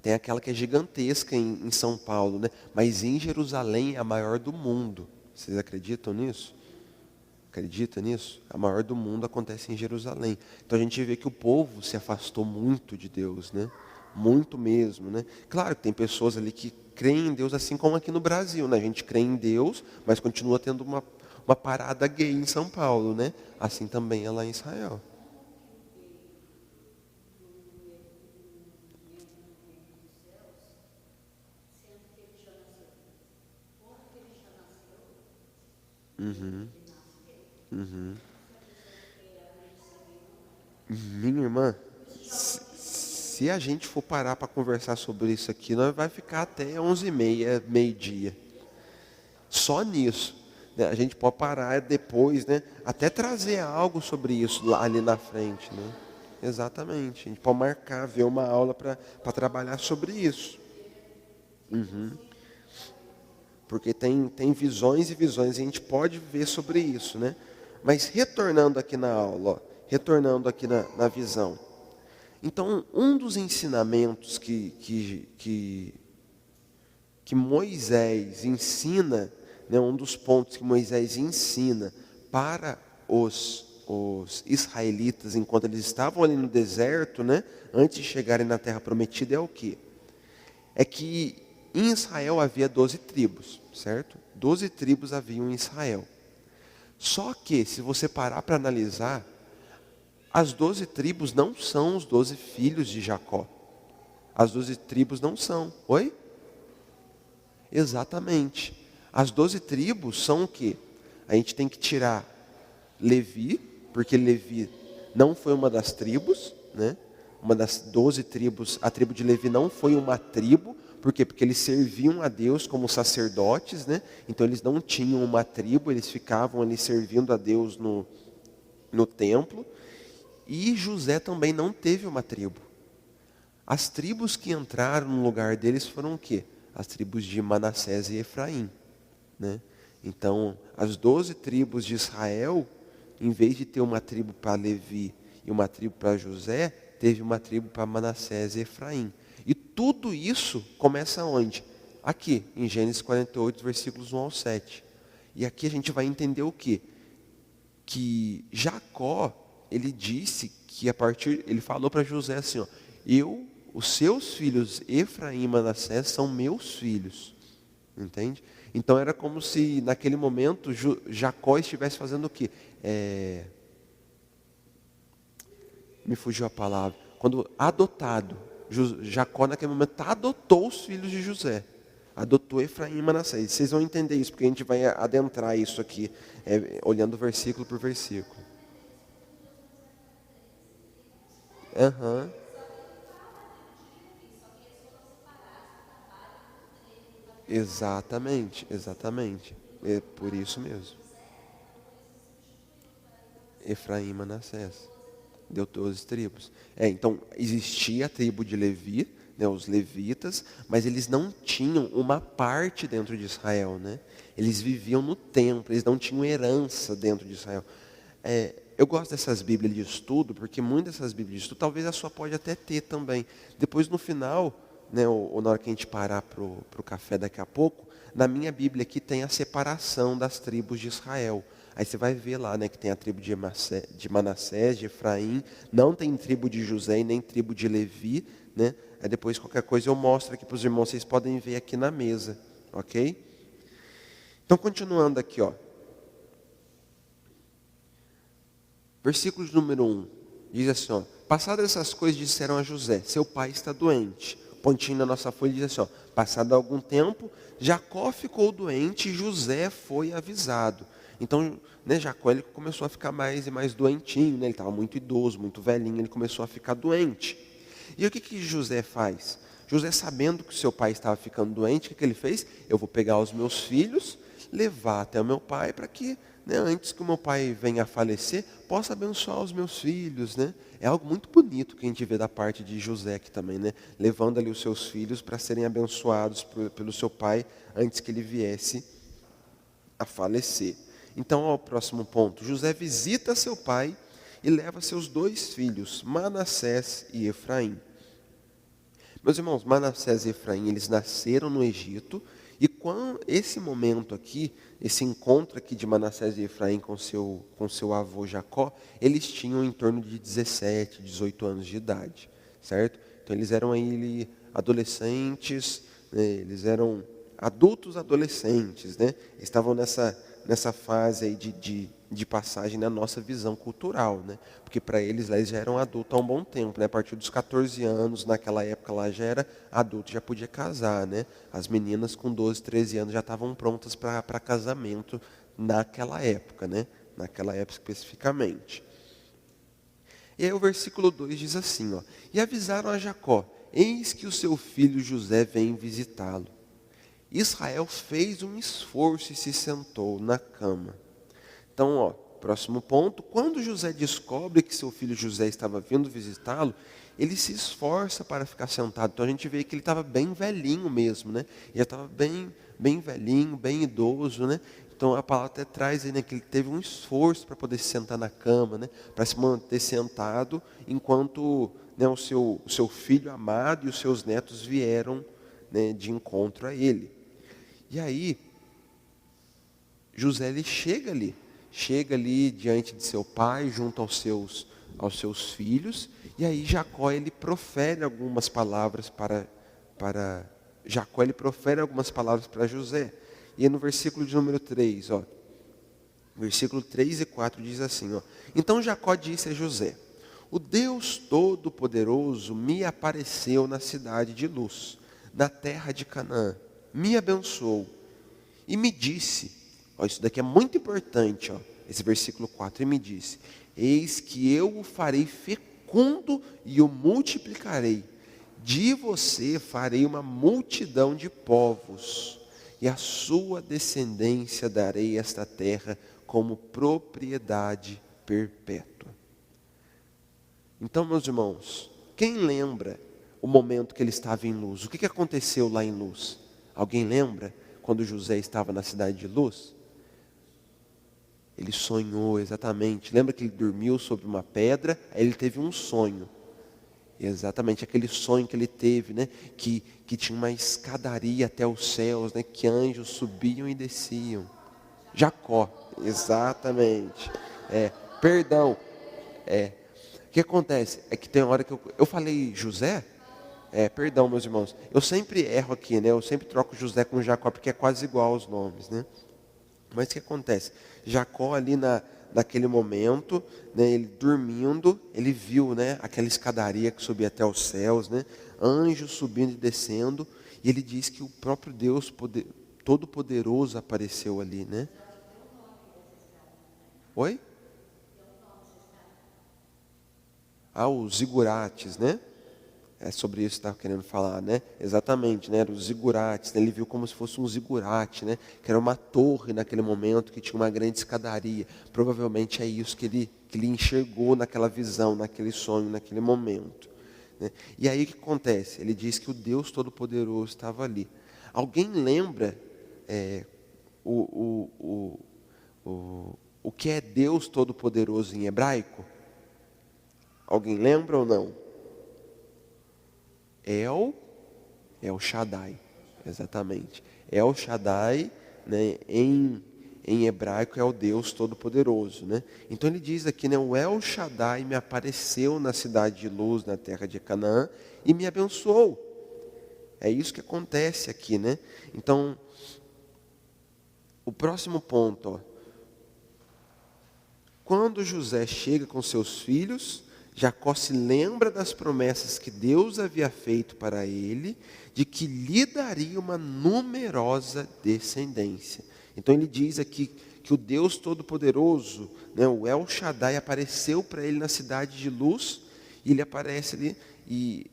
Tem aquela que é gigantesca em São Paulo, né? Mas em Jerusalém é a maior do mundo. Vocês acreditam nisso? Acredita nisso? A maior do mundo acontece em Jerusalém. Então a gente vê que o povo se afastou muito de Deus, né? Muito mesmo, né? Claro que tem pessoas ali que creem em Deus, assim como aqui no Brasil, né? A gente crê em Deus, mas continua tendo uma parada gay em São Paulo, né? Assim também é lá em Israel. Minha irmã, se a gente for parar para conversar sobre isso aqui, nós vai ficar até 11h30, meio-dia. Só nisso, né? A gente pode parar depois, né? Até trazer algo sobre isso lá, ali na frente, né? Exatamente. A gente pode marcar, ver uma aula para trabalhar sobre isso. Porque tem visões e visões, e a gente pode ver sobre isso, né? Mas retornando aqui na aula, ó, retornando aqui na visão. Então, um dos ensinamentos que Moisés ensina, né, um dos pontos que Moisés ensina para os israelitas, enquanto eles estavam ali no deserto, né, antes de chegarem na terra prometida, é o quê? É que em Israel havia 12 tribos, certo? 12 tribos haviam em Israel. Só que, se você parar para analisar, as 12 tribos não são os 12 filhos de Jacó. As 12 tribos não são. Oi? Exatamente. As 12 tribos são o quê? A gente tem que tirar Levi, porque Levi não foi uma das tribos, né? Uma das 12 tribos, a tribo de Levi não foi uma tribo. Por quê? Porque eles serviam a Deus como sacerdotes, né? Então eles não tinham uma tribo, eles ficavam ali servindo a Deus no templo. E José também não teve uma tribo. As tribos que entraram no lugar deles foram o quê? As tribos de Manassés e Efraim, né? Então, as 12 tribos de Israel, em vez de ter uma tribo para Levi e uma tribo para José, teve uma tribo para Manassés e Efraim. E tudo isso começa onde? Aqui, em Gênesis 48, versículos 1 ao 7. E aqui a gente vai entender o quê? Que Jacó, ele disse que ele falou para José assim, ó, os seus filhos Efraim e Manassés são meus filhos. Entende? Então era como se naquele momento Jacó estivesse fazendo o quê? Me fugiu a palavra. Quando adotado, Jacó naquele momento adotou os filhos de José. Adotou Efraim e Manassés. Vocês vão entender isso, porque a gente vai adentrar isso aqui, olhando versículo por versículo. Exatamente. É por isso mesmo. Efraim e Manassés. Deu 12 tribos. Então, existia a tribo de Levi, né, os levitas, mas eles não tinham uma parte dentro de Israel, né? Eles viviam no templo, eles não tinham herança dentro de Israel. Eu gosto dessas Bíblias de estudo, porque muitas dessas Bíblias de estudo, talvez a sua pode até ter também. Depois no final, né, ou na hora que a gente parar para o café daqui a pouco, na minha Bíblia aqui tem a separação das tribos de Israel. Aí você vai ver lá, né, que tem a tribo de Manassés, de Efraim, não tem tribo de José e nem tribo de Levi, né? Aí depois qualquer coisa eu mostro aqui para os irmãos, vocês podem ver aqui na mesa, ok? Então continuando aqui, ó. Versículo número 1, diz assim, ó, passadas essas coisas disseram a José, seu pai está doente. Pontinho na nossa folha diz assim, ó, passado algum tempo, Jacó ficou doente e José foi avisado. Então, né, Jacó ele começou a ficar mais e mais doentinho, né? Ele estava muito idoso, muito velhinho, ele começou a ficar doente. E o que José faz? José, sabendo que seu pai estava ficando doente, o que ele fez? Eu vou pegar os meus filhos, levar até o meu pai para que, né, antes que o meu pai venha a falecer, possa abençoar os meus filhos, né? É algo muito bonito que a gente vê da parte de José aqui também, né? Levando ali os seus filhos para serem abençoados pelo seu pai antes que ele viesse a falecer. Então, ao próximo ponto, José visita seu pai e leva seus 2 filhos, Manassés e Efraim. Meus irmãos, Manassés e Efraim, eles nasceram no Egito, e quando esse momento aqui, esse encontro aqui de Manassés e Efraim com seu avô Jacó, eles tinham em torno de 17, 18 anos de idade, certo? Então eles eram aí adolescentes, né? Eles eram adultos adolescentes, né? Estavam nessa fase aí de passagem na nossa visão cultural, né? Porque para eles lá eles já eram adultos há um bom tempo, né? A partir dos 14 anos, naquela época lá já era adulto, já podia casar, né? As meninas com 12, 13 anos já estavam prontas para casamento naquela época, né? Naquela época especificamente. E aí o versículo 2 diz assim, ó: e avisaram a Jacó: eis que o seu filho José vem visitá-lo. Israel fez um esforço e se sentou na cama. Então, ó, próximo ponto, quando José descobre que seu filho José estava vindo visitá-lo, ele se esforça para ficar sentado. Então a gente vê que ele estava bem velhinho mesmo, né? Já estava bem velhinho, bem idoso, né? Então a palavra até traz aí, né, que ele teve um esforço para poder se sentar na cama, né? Para se manter sentado enquanto, né, o seu filho amado e os seus netos vieram, né, de encontro a ele. E aí, José ele chega ali diante de seu pai, junto aos seus filhos, e aí Jacó ele profere algumas palavras para Jacó, ele profere algumas palavras para José. E aí no versículo de número 3, ó, versículo 3 e 4 diz assim, ó: então Jacó disse a José: o Deus Todo-Poderoso me apareceu na cidade de Luz, na terra de Canaã, me abençoou e me disse, ó, isso daqui é muito importante, ó, esse versículo 4, e me disse: eis que eu o farei fecundo e o multiplicarei, de você farei uma multidão de povos, e a sua descendência darei esta terra como propriedade perpétua. Então, meus irmãos, quem lembra o momento que ele estava em Luz? O que aconteceu lá em Luz? Alguém lembra quando José estava na cidade de Luz? Ele sonhou, exatamente. Lembra que ele dormiu sobre uma pedra? Aí ele teve um sonho. Exatamente, aquele sonho que ele teve, né? Que tinha uma escadaria até os céus, né? Que anjos subiam e desciam. Jacó, exatamente. Perdão. O que acontece? É que tem hora que eu falei José. Perdão, meus irmãos. Eu sempre erro aqui, né? Eu sempre troco José com Jacó, porque é quase igual os nomes, né? Mas o que acontece? Jacó ali naquele momento, né, ele dormindo, ele viu, né, aquela escadaria que subia até os céus, né? Anjos subindo e descendo. E ele diz que o próprio Deus Todo-Poderoso apareceu ali, né? Oi? Os zigurates, né? É sobre isso que estava querendo falar, né? Exatamente, né? Os zigurates, né? Ele viu como se fosse um zigurate, né? Que era uma torre naquele momento, que tinha uma grande escadaria. Provavelmente é isso que ele enxergou naquela visão, naquele sonho, naquele momento, né? E aí o que acontece? Ele diz que o Deus Todo-Poderoso estava ali. Alguém lembra o que é Deus Todo-Poderoso em hebraico? Alguém lembra ou não? El Shaddai, exatamente. El Shaddai, né, em hebraico é o Deus Todo-Poderoso, né? Então ele diz aqui, né, o El Shaddai me apareceu na cidade de Luz, na terra de Canaã, e me abençoou. É isso que acontece aqui, né? Então, o próximo ponto, ó, quando José chega com seus filhos, Jacó se lembra das promessas que Deus havia feito para ele, de que lhe daria uma numerosa descendência. Então ele diz aqui que o Deus Todo-Poderoso, né, o El Shaddai, apareceu para ele na cidade de Luz, e ele aparece ali, e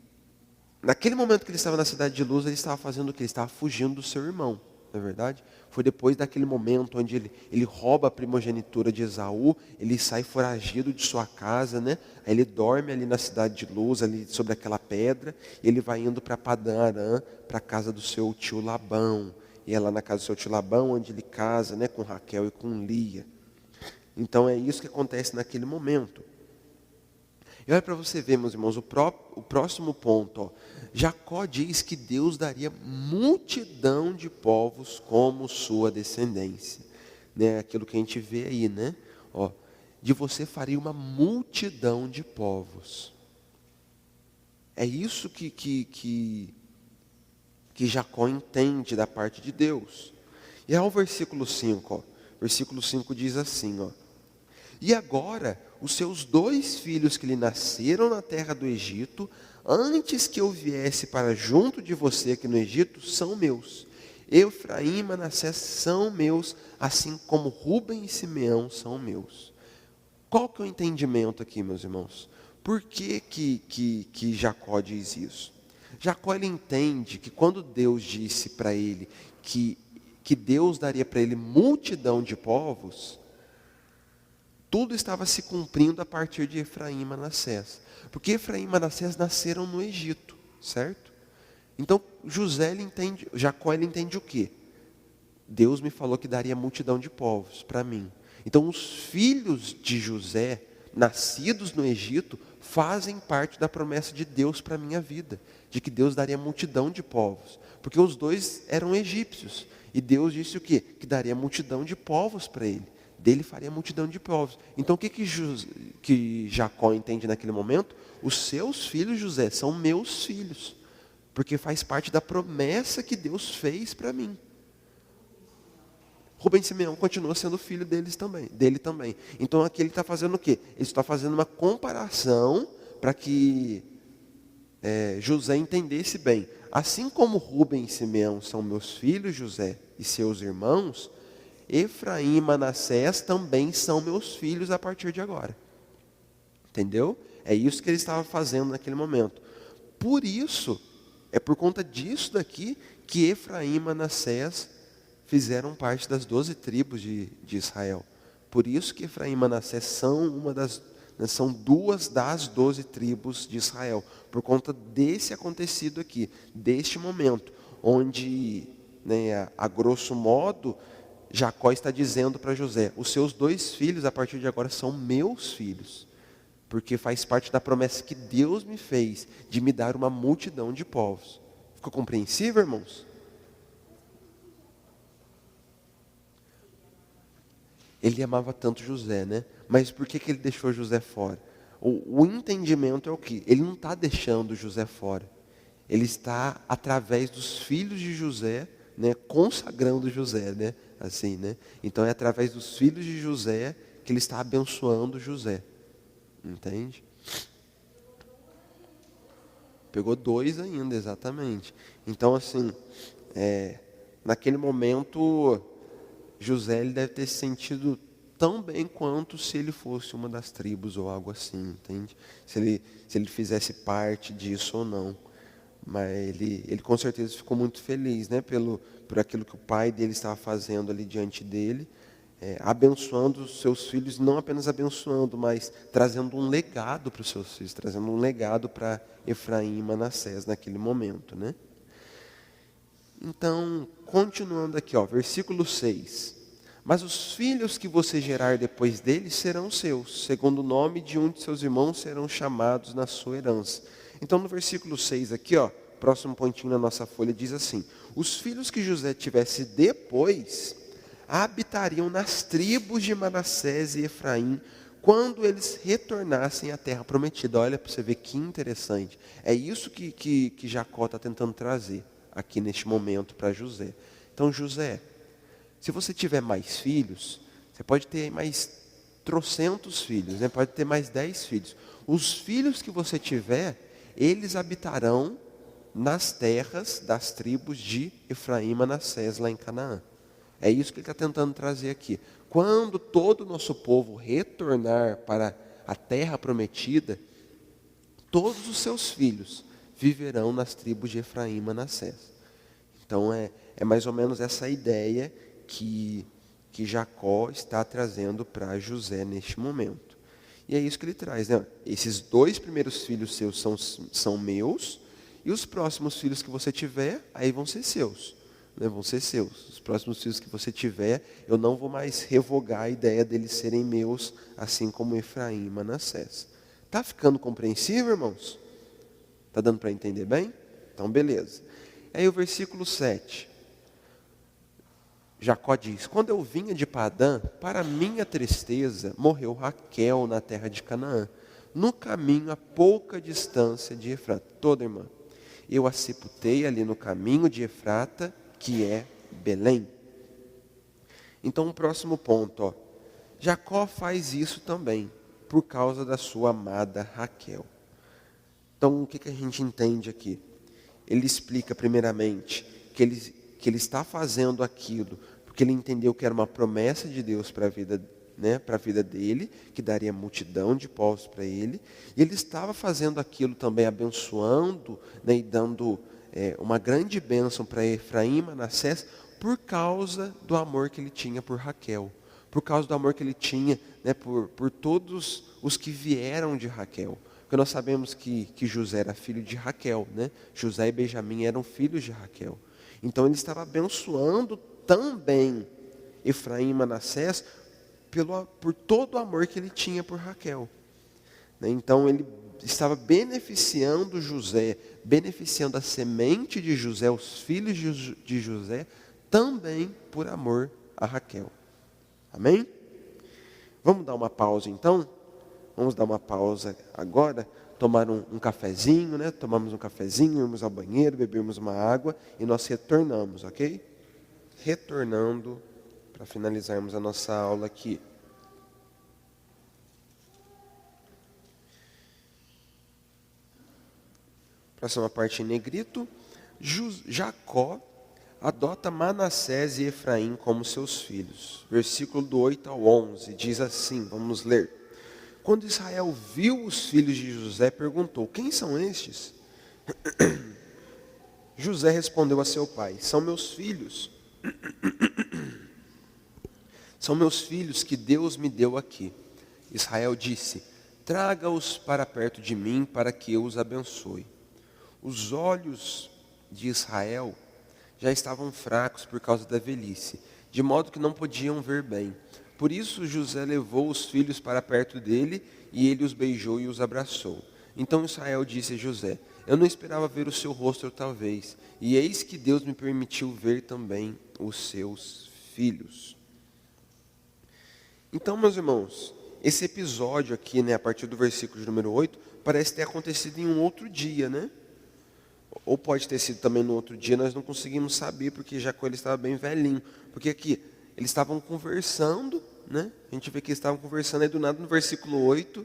Naquele momento que ele estava na cidade de Luz, ele estava fazendo o quê? Ele estava fugindo do seu irmão, não é verdade? Foi depois daquele momento onde ele rouba a primogenitura de Esaú, ele sai foragido de sua casa, né? Aí ele dorme ali na cidade de Luz, ali sobre aquela pedra, e ele vai indo para Padã Arã, para a casa do seu tio Labão. E é lá na casa do seu tio Labão onde ele casa, né, com Raquel e com Lia. Então é isso que acontece naquele momento. E olha para você ver, meus irmãos, o próximo ponto. Ó. Jacó diz que Deus daria multidão de povos como sua descendência. Né? Aquilo que a gente vê aí, né? Ó, de você faria uma multidão de povos. É isso que Jacó entende da parte de Deus. E ao versículo 5, ó, versículo 5 diz assim, ó. E agora, os seus 2 filhos que lhe nasceram na terra do Egito, antes que eu viesse para junto de você aqui no Egito, são meus. Efraim e Manassés são meus, assim como Rúben e Simeão são meus. Qual que é o entendimento aqui, meus irmãos? Por que Jacó diz isso? Jacó ele entende que quando Deus disse para ele que Deus daria para ele multidão de povos, tudo estava se cumprindo a partir de Efraim e Manassés. Porque Efraim e Manassés nasceram no Egito, certo? Então Jacó ele entende o quê? Deus me falou que daria multidão de povos para mim. Então os filhos de José, nascidos no Egito, fazem parte da promessa de Deus para a minha vida. De que Deus daria multidão de povos. Porque os 2 eram egípcios. E Deus disse o quê? Que daria multidão de povos para ele. Dele faria multidão de povos. Então o que Jacó entende naquele momento? Os seus filhos, José, são meus filhos. Porque faz parte da promessa que Deus fez para mim. Rubem e Simeão continua sendo filho dele também. Então aqui ele está fazendo o quê? Ele está fazendo uma comparação para que José entendesse bem. Assim como Rubem e Simeão são meus filhos, José, e seus irmãos, Efraim e Manassés também são meus filhos a partir de agora. Entendeu? É isso que ele estava fazendo naquele momento. Por isso, é por conta disso daqui, que Efraim e Manassés fizeram parte das 12 tribos de Israel. Por isso que Efraim e Manassés são 2 das 12 tribos de Israel. Por conta desse acontecido aqui, deste momento, onde, né, a grosso modo, Jacó está dizendo para José, os seus 2 filhos a partir de agora são meus filhos. Porque faz parte da promessa que Deus me fez de me dar uma multidão de povos. Ficou compreensível, irmãos? Ele amava tanto José, né? Mas por que ele deixou José fora? O entendimento é o que? Ele não está deixando José fora. Ele está, através dos filhos de José, né, consagrando José, né? Assim, né? Então é através dos filhos de José que ele está abençoando José. Entende? Pegou 2 ainda, exatamente. Então assim, naquele momento, José ele deve ter se sentido tão bem quanto se ele fosse uma das tribos ou algo assim, entende? Se ele fizesse parte disso ou não. Mas ele com certeza ficou muito feliz, né? Por aquilo que o pai dele estava fazendo ali diante dele, abençoando os seus filhos, não apenas abençoando, mas trazendo um legado para os seus filhos, trazendo um legado para Efraim e Manassés naquele momento, né? Então, continuando aqui, ó, versículo 6. Mas os filhos que você gerar depois dele serão seus, segundo o nome de um de seus irmãos serão chamados na sua herança. Então no versículo 6 aqui, ó, próximo pontinho na nossa folha, diz assim: os filhos que José tivesse depois, habitariam nas tribos de Manassés e Efraim, quando eles retornassem à terra prometida. Olha para você ver que interessante. É isso que Jacó está tentando trazer aqui neste momento para José. Então José, se você tiver mais filhos, você pode ter mais trocentos filhos, né? Pode ter mais 10 filhos. Os filhos que você tiver, eles habitarão nas terras das tribos de Efraim e Manassés, lá em Canaã. É isso que ele está tentando trazer aqui. Quando todo o nosso povo retornar para a terra prometida, todos os seus filhos viverão nas tribos de Efraim e Manassés. Então é mais ou menos essa ideia que Jacó está trazendo para José neste momento. E é isso que ele traz, né? Esses 2 primeiros filhos seus são meus, e os próximos filhos que você tiver, aí vão ser seus. Né? Vão ser seus. Os próximos filhos que você tiver, eu não vou mais revogar a ideia deles serem meus, assim como Efraim e Manassés. Está ficando compreensível, irmãos? Está dando para entender bem? Então, beleza. Aí o versículo 7. Jacó diz: quando eu vinha de Padã, para minha tristeza, morreu Raquel na terra de Canaã, no caminho a pouca distância de Efrata. Toda irmã. Eu a sepultei ali no caminho de Efrata, que é Belém. Então, o próximo ponto, ó. Jacó faz isso também, por causa da sua amada Raquel. Então, o que a gente entende aqui? Ele explica primeiramente que ele está fazendo aquilo porque ele entendeu que era uma promessa de Deus para a vida, né, para a vida dele, que daria multidão de povos para ele. E ele estava fazendo aquilo também abençoando, né, e dando uma grande bênção para Efraim e Manassés por causa do amor que ele tinha por Raquel. Por causa do amor que ele tinha, né, por todos os que vieram de Raquel. Porque nós sabemos que José era filho de Raquel, né? José e Benjamim eram filhos de Raquel. Então ele estava abençoando também Efraim e Manassés por todo o amor que ele tinha por Raquel. Né? Então ele estava beneficiando José, beneficiando a semente de José, os filhos de José, também por amor a Raquel. Amém? Vamos dar uma pausa então? Vamos dar uma pausa agora, tomar um cafezinho, né? Tomamos um cafezinho, irmos ao banheiro, bebermos uma água e nós retornamos, ok? Retornando para finalizarmos a nossa aula aqui. Próxima parte em negrito. Jacó adota Manassés e Efraim como seus filhos. Versículo do 8 ao 11 diz assim, vamos ler. Quando Israel viu os filhos de José, perguntou: quem são estes? José respondeu a seu pai: são meus filhos. São meus filhos que Deus me deu aqui. Israel disse: traga-os para perto de mim para que eu os abençoe. Os olhos de Israel já estavam fracos por causa da velhice, de modo que não podiam ver bem. Por isso José levou os filhos para perto dele, e ele os beijou e os abraçou. Então Israel disse a José: eu não esperava ver o seu rosto outra vez, e eis que Deus me permitiu ver também os seus filhos. Então, meus irmãos, esse episódio aqui, né, a partir do versículo de número 8, parece ter acontecido em um outro dia, né? Ou pode ter sido também no outro dia, nós não conseguimos saber, porque Jacó ele estava bem velhinho. Porque aqui, eles estavam conversando, né? A gente vê que eles estavam conversando, aí do nada no versículo 8,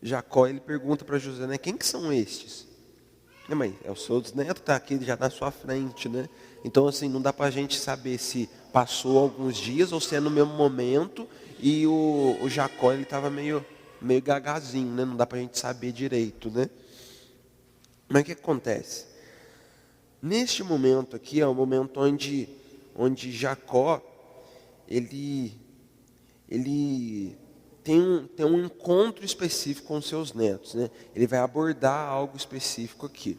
Jacó ele pergunta para José, né, quem que são estes? Mas é o seu neto, está aqui já na sua frente, né? Então assim, não dá para a gente saber se passou alguns dias ou se é no mesmo momento, e o Jacó ele estava meio gagazinho, né? Não dá para a gente saber direito, né? Mas o que acontece? Neste momento aqui é o momento onde Jacó ele tem um encontro específico com seus netos, né? Ele vai abordar algo específico aqui.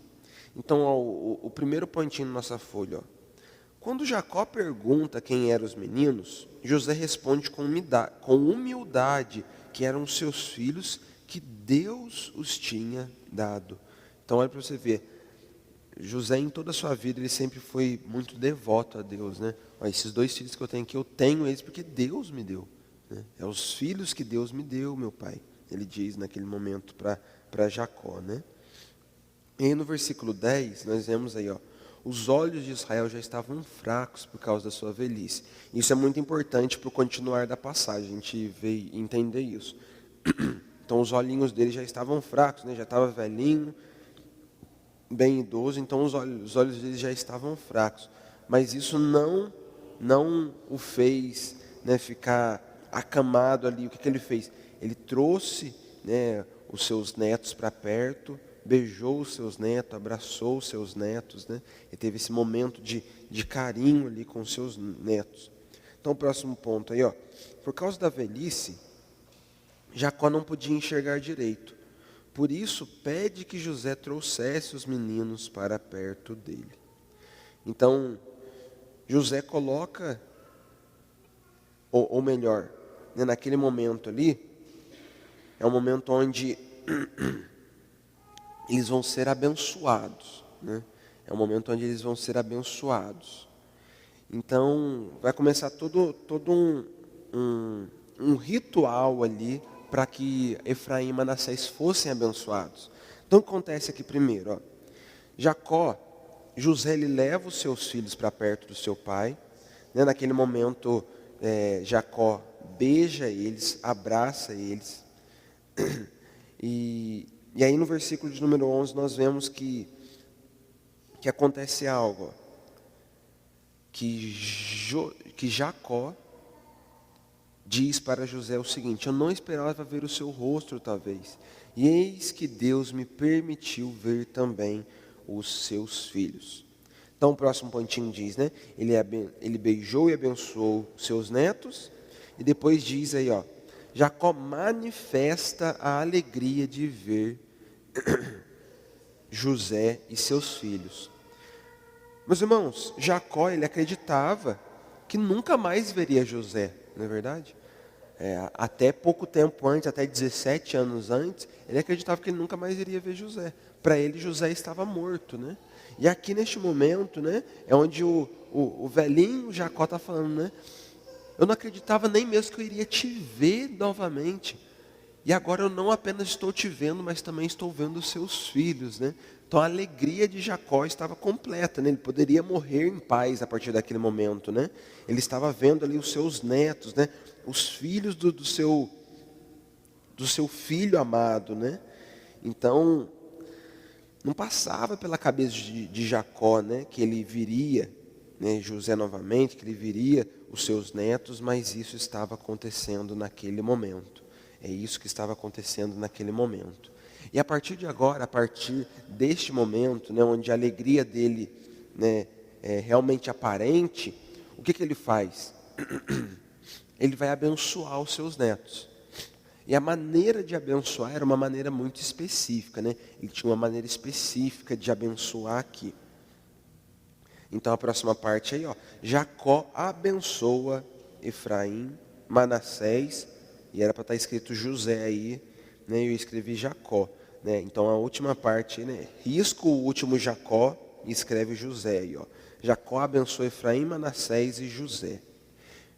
Então, ó, o primeiro pontinho na nossa folha, ó. Quando Jacó pergunta quem eram os meninos, José responde com humildade que eram seus filhos, que Deus os tinha dado. Então, olha para você ver. José, em toda a sua vida, ele sempre foi muito devoto a Deus, né? Ó, esses 2 filhos que eu tenho aqui, eu tenho eles porque Deus me deu, né? É os filhos que Deus me deu, meu pai. Ele diz naquele momento para Jacó, né? E aí no versículo 10, nós vemos aí, ó, os olhos de Israel já estavam fracos por causa da sua velhice. Isso é muito importante para o continuar da passagem, a gente veio entender isso. Então os olhinhos dele já estavam fracos, né? Já estava velhinho, bem idoso, então os olhos dele já estavam fracos. Mas isso não o fez, né, ficar acamado ali. O que ele fez? Ele trouxe, né, os seus netos para perto, beijou os seus netos, abraçou os seus netos, né? E teve esse momento de carinho ali com os seus netos. Então, o próximo ponto aí, ó. Por causa da velhice, Jacó não podia enxergar direito. Por isso, pede que José trouxesse os meninos para perto dele. Então, José coloca, ou melhor, né, naquele momento ali, é um momento onde eles vão ser abençoados, né? É um momento onde eles vão ser abençoados. Então, vai começar todo um ritual ali para que Efraim e Manassés fossem abençoados. Então, o que acontece aqui primeiro? Ó, José ele leva os seus filhos para perto do seu pai. Né? Naquele momento, Jacó beija eles, abraça eles. E aí no versículo de número 11 nós vemos que acontece algo. Ó, que Jacó diz para José o seguinte: eu não esperava ver o seu rosto outra vez, e eis que Deus me permitiu ver também os seus filhos. Então o próximo pontinho diz, né? Ele beijou e abençoou seus netos, e depois diz aí, ó, Jacó manifesta a alegria de ver José e seus filhos. Meus irmãos, Jacó, ele acreditava que nunca mais veria José, não é verdade? Até pouco tempo antes, até 17 anos antes, ele acreditava que ele nunca mais iria ver José. Para ele, José estava morto, né? E aqui neste momento, né, é onde o velhinho Jacó está falando, né? Eu não acreditava nem mesmo que eu iria te ver novamente. E agora eu não apenas estou te vendo, mas também estou vendo os seus filhos, né? Então a alegria de Jacó estava completa, né? Ele poderia morrer em paz a partir daquele momento, né? Ele estava vendo ali os seus netos, né? Os filhos do seu filho amado, né? Então, não passava pela cabeça de Jacó, né? Que ele viria, né, José novamente, que ele viria os seus netos, mas isso estava acontecendo naquele momento. É isso que estava acontecendo naquele momento. E a partir de agora, a partir deste momento, né, onde a alegria dele, né, é realmente aparente, o que ele faz? Ele vai abençoar os seus netos. E a maneira de abençoar era uma maneira muito específica, né? Ele tinha uma maneira específica de abençoar aqui. Então a próxima parte aí, ó, Jacó abençoa Efraim, Manassés, e era para estar escrito José aí, né? Eu escrevi Jacó, né? Então a última parte, né? Risco o último Jacó e escreve José aí, ó. Jacó abençoa Efraim, Manassés e José.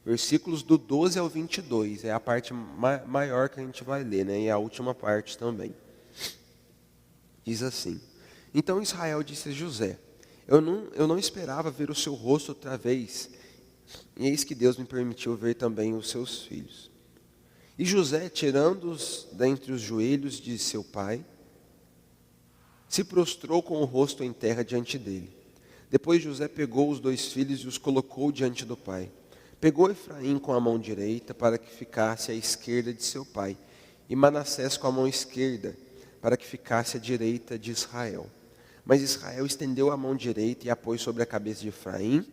Versículos do 12 ao 22, é a parte maior que a gente vai ler, né? E a última parte também. Diz assim: então Israel disse a José: eu não esperava ver o seu rosto outra vez, e eis que Deus me permitiu ver também os seus filhos. E José, tirando-os dentre os joelhos de seu pai, se prostrou com o rosto em terra diante dele. Depois José pegou os 2 filhos e os colocou diante do pai. Pegou Efraim com a mão direita para que ficasse à esquerda de seu pai, e Manassés com a mão esquerda para que ficasse à direita de Israel. Mas Israel estendeu a mão direita e a pôs sobre a cabeça de Efraim,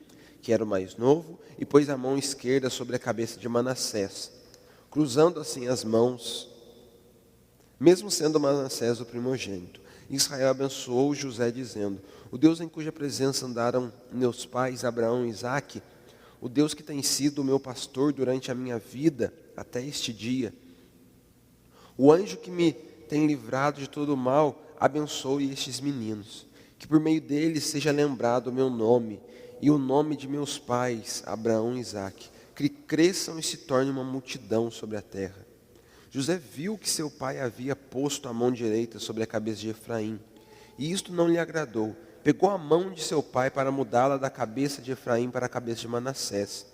que era o mais novo, e pôs a mão esquerda sobre a cabeça de Manassés, cruzando assim as mãos, mesmo sendo Manassés o primogênito. Israel abençoou José dizendo: o Deus em cuja presença andaram meus pais Abraão e Isaque, o Deus que tem sido o meu pastor durante a minha vida até este dia, o anjo que me tem livrado de todo o mal, abençoe estes meninos, que por meio deles seja lembrado o meu nome e o nome de meus pais, Abraão e Isaque, que cresçam e se tornem uma multidão sobre a terra. José viu que seu pai havia posto a mão direita sobre a cabeça de Efraim, e isto não lhe agradou. Pegou a mão de seu pai para mudá-la da cabeça de Efraim para a cabeça de Manassés.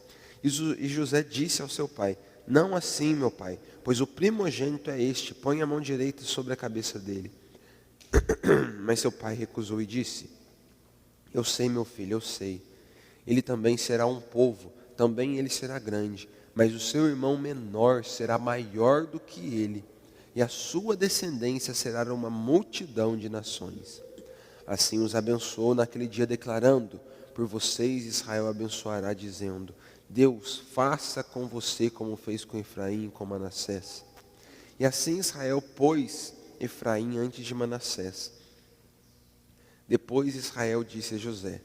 E José disse ao seu pai: não assim, meu pai, pois o primogênito é este, põe a mão direita sobre a cabeça dele. Mas seu pai recusou e disse: eu sei, meu filho, eu sei. Ele também será um povo, também ele será grande, mas o seu irmão menor será maior do que ele. e a sua descendência será uma multidão de nações. Assim os abençoou naquele dia, declarando: por vocês Israel abençoará, dizendo: Deus faça com você como fez com Efraim e com Manassés. E assim Israel pôs Efraim antes de Manassés. Depois Israel disse a José: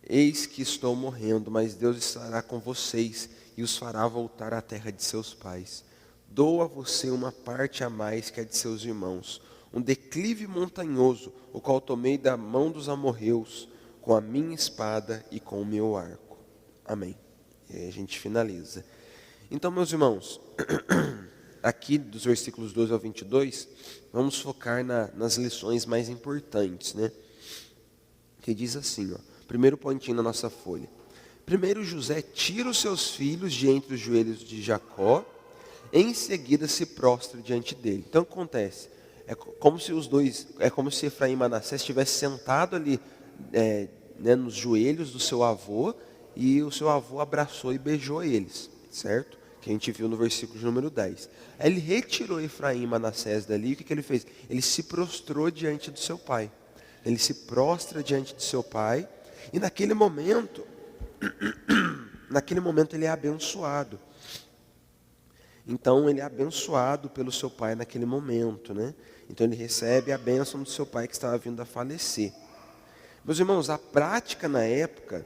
eis que estou morrendo, mas Deus estará com vocês e os fará voltar à terra de seus pais. Dou a você uma parte a mais que a de seus irmãos, um declive montanhoso, o qual tomei da mão dos amorreus, com a minha espada e com o meu arco. Amém. E aí a gente finaliza. Então, meus irmãos, aqui dos versículos 12 ao 22, vamos focar nas lições mais importantes, né? Que diz assim, ó, primeiro pontinho na nossa folha. Primeiro José tira os seus filhos de entre os joelhos de Jacó, em seguida se prostra diante dele. Então o que acontece? É como se Efraim e Manassés estivessem sentado ali nos joelhos do seu avô, e o seu avô abraçou e beijou eles, certo? Que a gente viu no versículo de número 10. Aí ele retirou Efraim e Manassés dali, e o que ele fez? Ele se prostrou diante do seu pai. Ele se prostra diante de seu pai, e naquele momento ele é abençoado. Então ele é abençoado pelo seu pai naquele momento, né? Então ele recebe a bênção do seu pai que estava vindo a falecer. Meus irmãos, a prática na época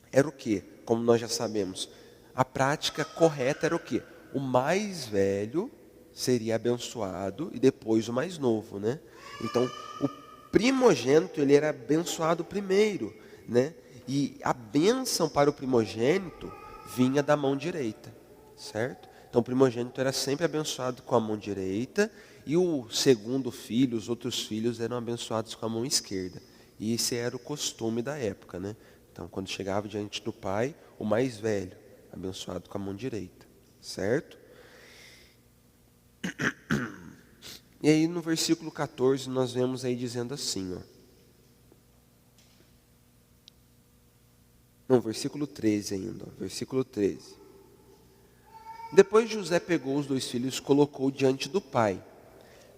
era o quê? Como nós já sabemos, a prática correta era o quê? O mais velho seria abençoado e depois o mais novo, né? Então o primogênito ele era abençoado primeiro, né? E a bênção para o primogênito vinha da mão direita, certo? Então o primogênito era sempre abençoado com a mão direita, e o segundo filho, os outros filhos eram abençoados com a mão esquerda. E esse era o costume da época, né? Então quando chegava diante do pai, o mais velho, abençoado com a mão direita, certo? E aí no versículo 14 nós vemos aí dizendo assim, ó. Não, versículo 13 ainda, ó, versículo 13. Depois José pegou os dois filhos e colocou diante do pai.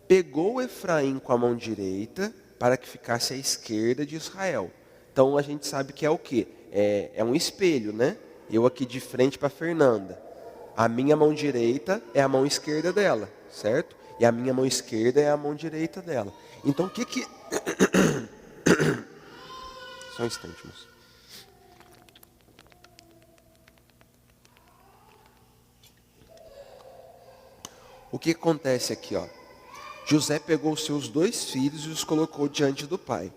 Pegou Efraim com a mão direita, para que ficasse à esquerda de Israel. Então a gente sabe que é o quê? É um espelho, né? Eu aqui de frente para Fernanda. A minha mão direita é a mão esquerda dela, certo? E a minha mão esquerda é a mão direita dela. Então o que... Só um instante, moço. O que acontece aqui, ó? José pegou os seus dois filhos e os colocou diante do pai.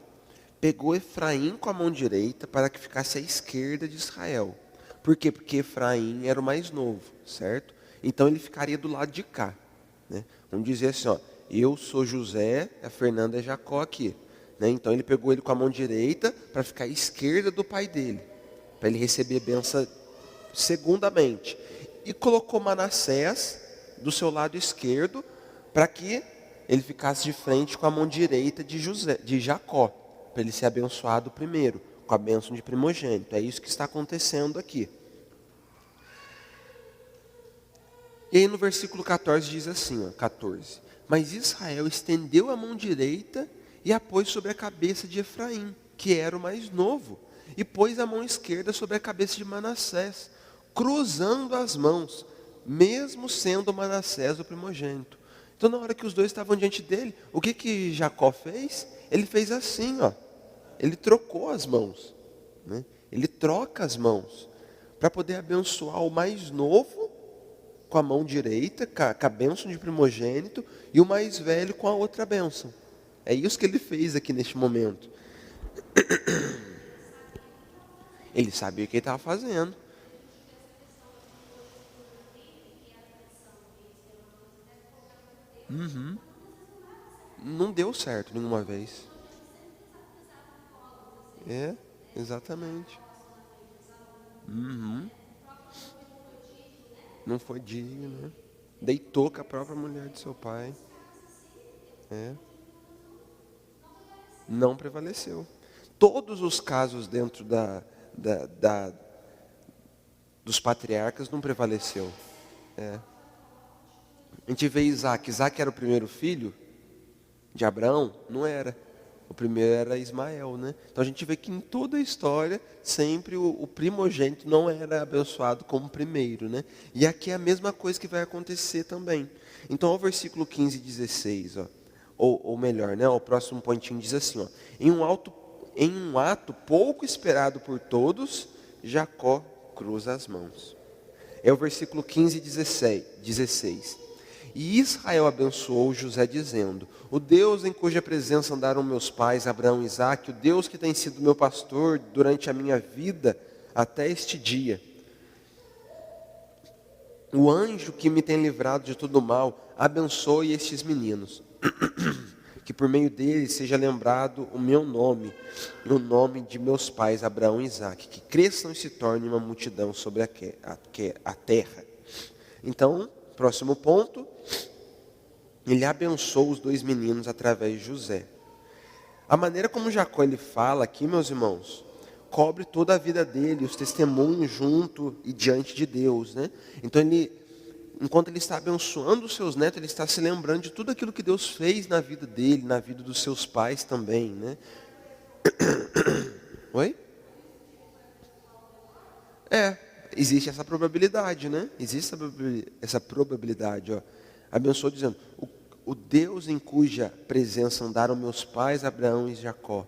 Pegou Efraim com a mão direita para que ficasse à esquerda de Israel. Por quê? Porque Efraim era o mais novo, certo? Então ele ficaria do lado de cá, né? Vamos dizer assim, ó, eu sou José, a Fernanda é Jacó aqui, né? Então ele pegou ele com a mão direita para ficar à esquerda do pai dele, para ele receber bênção segundamente. E colocou Manassés do seu lado esquerdo, para que ele ficasse de frente com a mão direita de Jacó, para ele ser abençoado primeiro, com a bênção de primogênito. É isso que está acontecendo aqui. E aí no versículo 14 diz assim, ó, 14. Mas Israel estendeu a mão direita e a pôs sobre a cabeça de Efraim, que era o mais novo, e pôs a mão esquerda sobre a cabeça de Manassés, cruzando as mãos, mesmo sendo Manassés o primogênito. Então na hora que os dois estavam diante dele, o que Jacó fez? Ele fez assim, ó. Ele trocou as mãos, né? Ele troca as mãos, para poder abençoar o mais novo com a mão direita, com a bênção de primogênito, e o mais velho com a outra bênção. É isso que ele fez aqui neste momento. Ele sabia o que ele estava fazendo. Não deu certo nenhuma vez. É, exatamente. Não foi digno, né? Deitou com a própria mulher de seu pai. É. Não prevaleceu. Todos os casos dentro dos patriarcas não prevaleceu. É. A gente vê Isaac. Isaac era o primeiro filho de Abraão? Não era. O primeiro era Ismael, né? Então a gente vê que em toda a história, sempre o primogênito não era abençoado como primeiro, né? E aqui é a mesma coisa que vai acontecer também. Então, ao versículo 15 e 16, ó, ou melhor, né? O próximo pontinho diz assim, ó, em um ato pouco esperado por todos, Jacó cruza as mãos. É o versículo 15 e 16. E Israel abençoou José dizendo: o Deus em cuja presença andaram meus pais, Abraão e Isaque, o Deus que tem sido meu pastor durante a minha vida até este dia, o anjo que me tem livrado de todo mal, abençoe estes meninos, que por meio deles seja lembrado o meu nome e o nome de meus pais, Abraão e Isaque, que cresçam e se tornem uma multidão sobre a terra. Então, próximo ponto, ele abençoou os dois meninos através de José. A maneira como Jacó ele fala aqui, meus irmãos, cobre toda a vida dele, os testemunhos junto e diante de Deus, né? Então enquanto ele está abençoando os seus netos, ele está se lembrando de tudo aquilo que Deus fez na vida dele, na vida dos seus pais também, né? Oi? Existe essa probabilidade, né? Existe essa probabilidade, ó. Abençoou dizendo, o Deus em cuja presença andaram meus pais, Abraão e Jacó,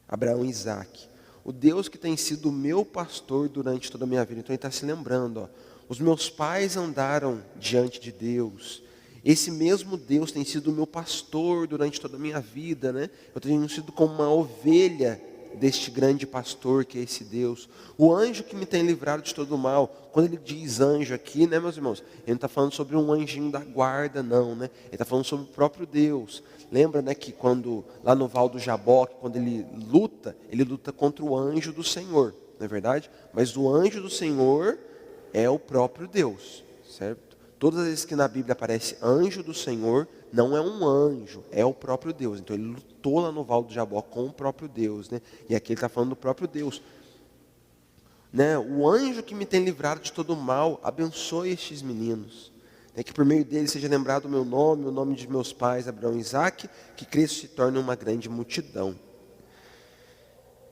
Abraão e Isaque, o Deus que tem sido meu pastor durante toda a minha vida. Então ele está se lembrando, ó, os meus pais andaram diante de Deus, esse mesmo Deus tem sido meu pastor durante toda a minha vida, né? Eu tenho sido como uma ovelha deste grande pastor que é esse Deus, o anjo que me tem livrado de todo o mal. Quando ele diz anjo aqui, né, meus irmãos, ele não está falando sobre um anjinho da guarda, não, né? Ele está falando sobre o próprio Deus. Lembra, né, que quando, lá no Val do Jaboque, quando ele luta contra o anjo do Senhor, não é verdade? Mas o anjo do Senhor é o próprio Deus, certo? Todas as vezes que na Bíblia aparece anjo do Senhor, não é um anjo, é o próprio Deus. Então ele lutou lá no Val do Jaboque com o próprio Deus, né? E aqui ele está falando do próprio Deus, né? O anjo que me tem livrado de todo o mal, abençoe estes meninos, né? Que por meio deles seja lembrado o meu nome, o nome de meus pais, Abraão e Isaque, que cresçam e se tornem uma grande multidão.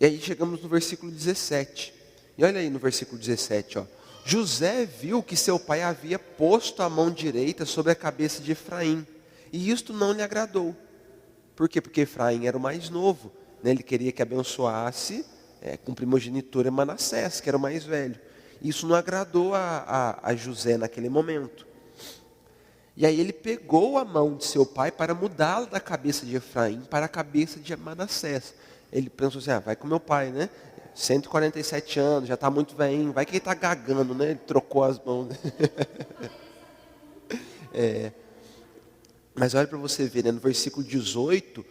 E aí chegamos no versículo 17. E olha aí no versículo 17, ó. José viu que seu pai havia posto a mão direita sobre a cabeça de Efraim, e isto não lhe agradou. Por quê? Porque Efraim era o mais novo, né? Ele queria que abençoasse com primogenitura Manassés, que era o mais velho. Isso não agradou a José naquele momento. E aí ele pegou a mão de seu pai para mudá-la da cabeça de Efraim para a cabeça de Manassés. Ele pensou assim, vai com meu pai, né? 147 anos, já está muito velhinho, vai que ele está gagando, né? Ele trocou as mãos. Mas olha para você ver, né? No versículo 18,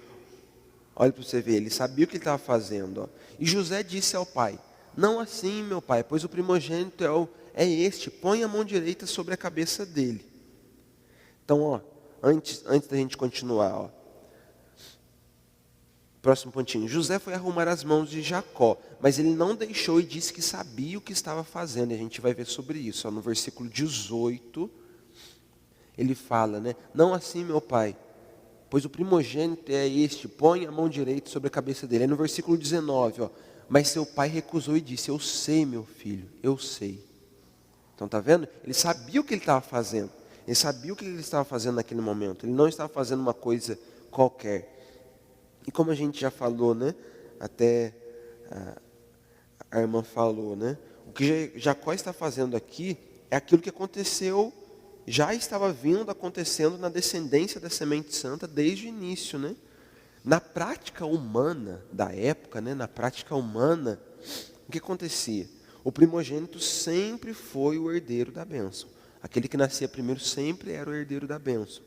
olha para você ver, ele sabia o que ele estava fazendo. Ó. E José disse ao pai, não assim, meu pai, pois o primogênito é este, põe a mão direita sobre a cabeça dele. Então, ó, antes da gente continuar, ó, próximo pontinho. José foi arrumar as mãos de Jacó, mas ele não deixou e disse que sabia o que estava fazendo. E a gente vai ver sobre isso. Ó, no versículo 18, ele fala, né? Não assim, meu pai, pois o primogênito é este, põe a mão direita sobre a cabeça dele. Aí no versículo 19, ó, mas seu pai recusou e disse, eu sei, meu filho, eu sei. Então tá vendo? Ele sabia o que ele estava fazendo. Ele sabia o que ele estava fazendo naquele momento. Ele não estava fazendo uma coisa qualquer. E como a gente já falou, né? Até a irmã falou, né? O que Jacó está fazendo aqui é aquilo que aconteceu, já estava acontecendo na descendência da semente santa desde o início, né? Na prática humana da época, né? Na prática humana, o que acontecia? O primogênito sempre foi o herdeiro da bênção. Aquele que nascia primeiro sempre era o herdeiro da bênção.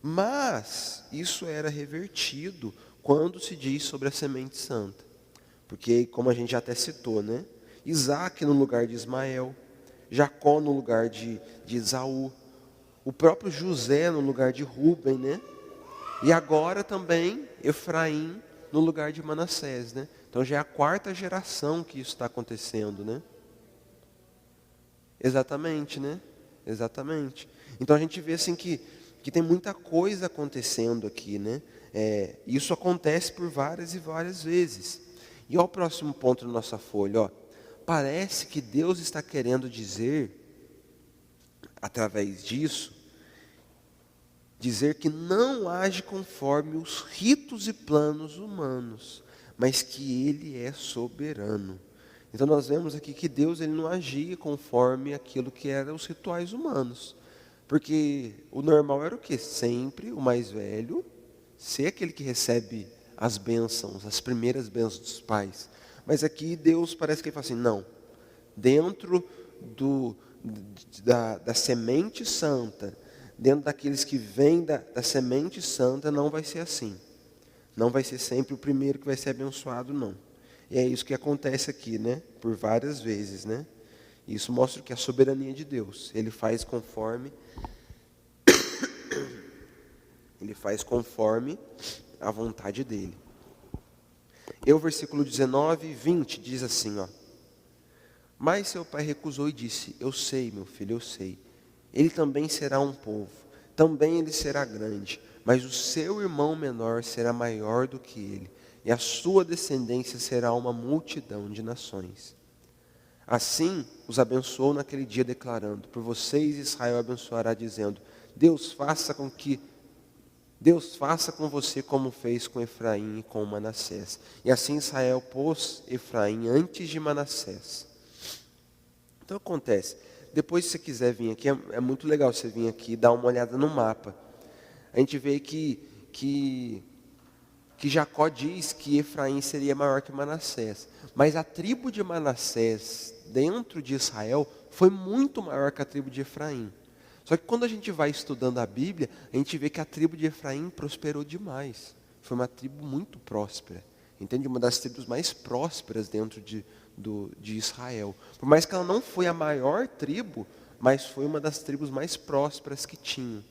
Mas isso era revertido quando se diz sobre a semente santa. Porque, como a gente já até citou, né? Isaac no lugar de Ismael, Jacó no lugar de Esaú, o próprio José no lugar de Rúben, né? E agora também Efraim no lugar de Manassés, né? Então já é a quarta geração que isso está acontecendo, né? Exatamente, né? Exatamente. Então a gente vê assim que tem muita coisa acontecendo aqui, né? Isso acontece por várias e várias vezes. E olha o próximo ponto da nossa folha, ó. Parece que Deus está querendo dizer, através disso, dizer que não age conforme os ritos e planos humanos, mas que Ele é soberano. Então nós vemos aqui que Deus ele não agia conforme aquilo que eram os rituais humanos. Porque o normal era o quê? Sempre o mais velho ser aquele que recebe as bênçãos, as primeiras bênçãos dos pais. Mas aqui Deus parece que ele fala assim, não, dentro da semente santa, dentro daqueles que vêm da semente santa, não vai ser assim. Não vai ser sempre o primeiro que vai ser abençoado, não. E é isso que acontece aqui, né? Por várias vezes, né? Isso mostra que a soberania de Deus, Ele faz conforme a vontade dEle. E o versículo 19 e 20 diz assim, ó. Mas seu pai recusou e disse, eu sei, meu filho, eu sei. Ele também será um povo, também ele será grande, mas o seu irmão menor será maior do que ele, e a sua descendência será uma multidão de nações. Assim os abençoou naquele dia, declarando, por vocês Israel abençoará, dizendo, Deus faça com você como fez com Efraim e com Manassés. E assim Israel pôs Efraim antes de Manassés. Então acontece, depois se você quiser vir aqui, é muito legal você vir aqui e dar uma olhada no mapa. A gente vê que Jacó diz que Efraim seria maior que Manassés. Mas a tribo de Manassés, dentro de Israel, foi muito maior que a tribo de Efraim. Só que quando a gente vai estudando a Bíblia, a gente vê que a tribo de Efraim prosperou demais. Foi uma tribo muito próspera. Entende? Uma das tribos mais prósperas dentro de Israel. Por mais que ela não foi a maior tribo, mas foi uma das tribos mais prósperas que tinham.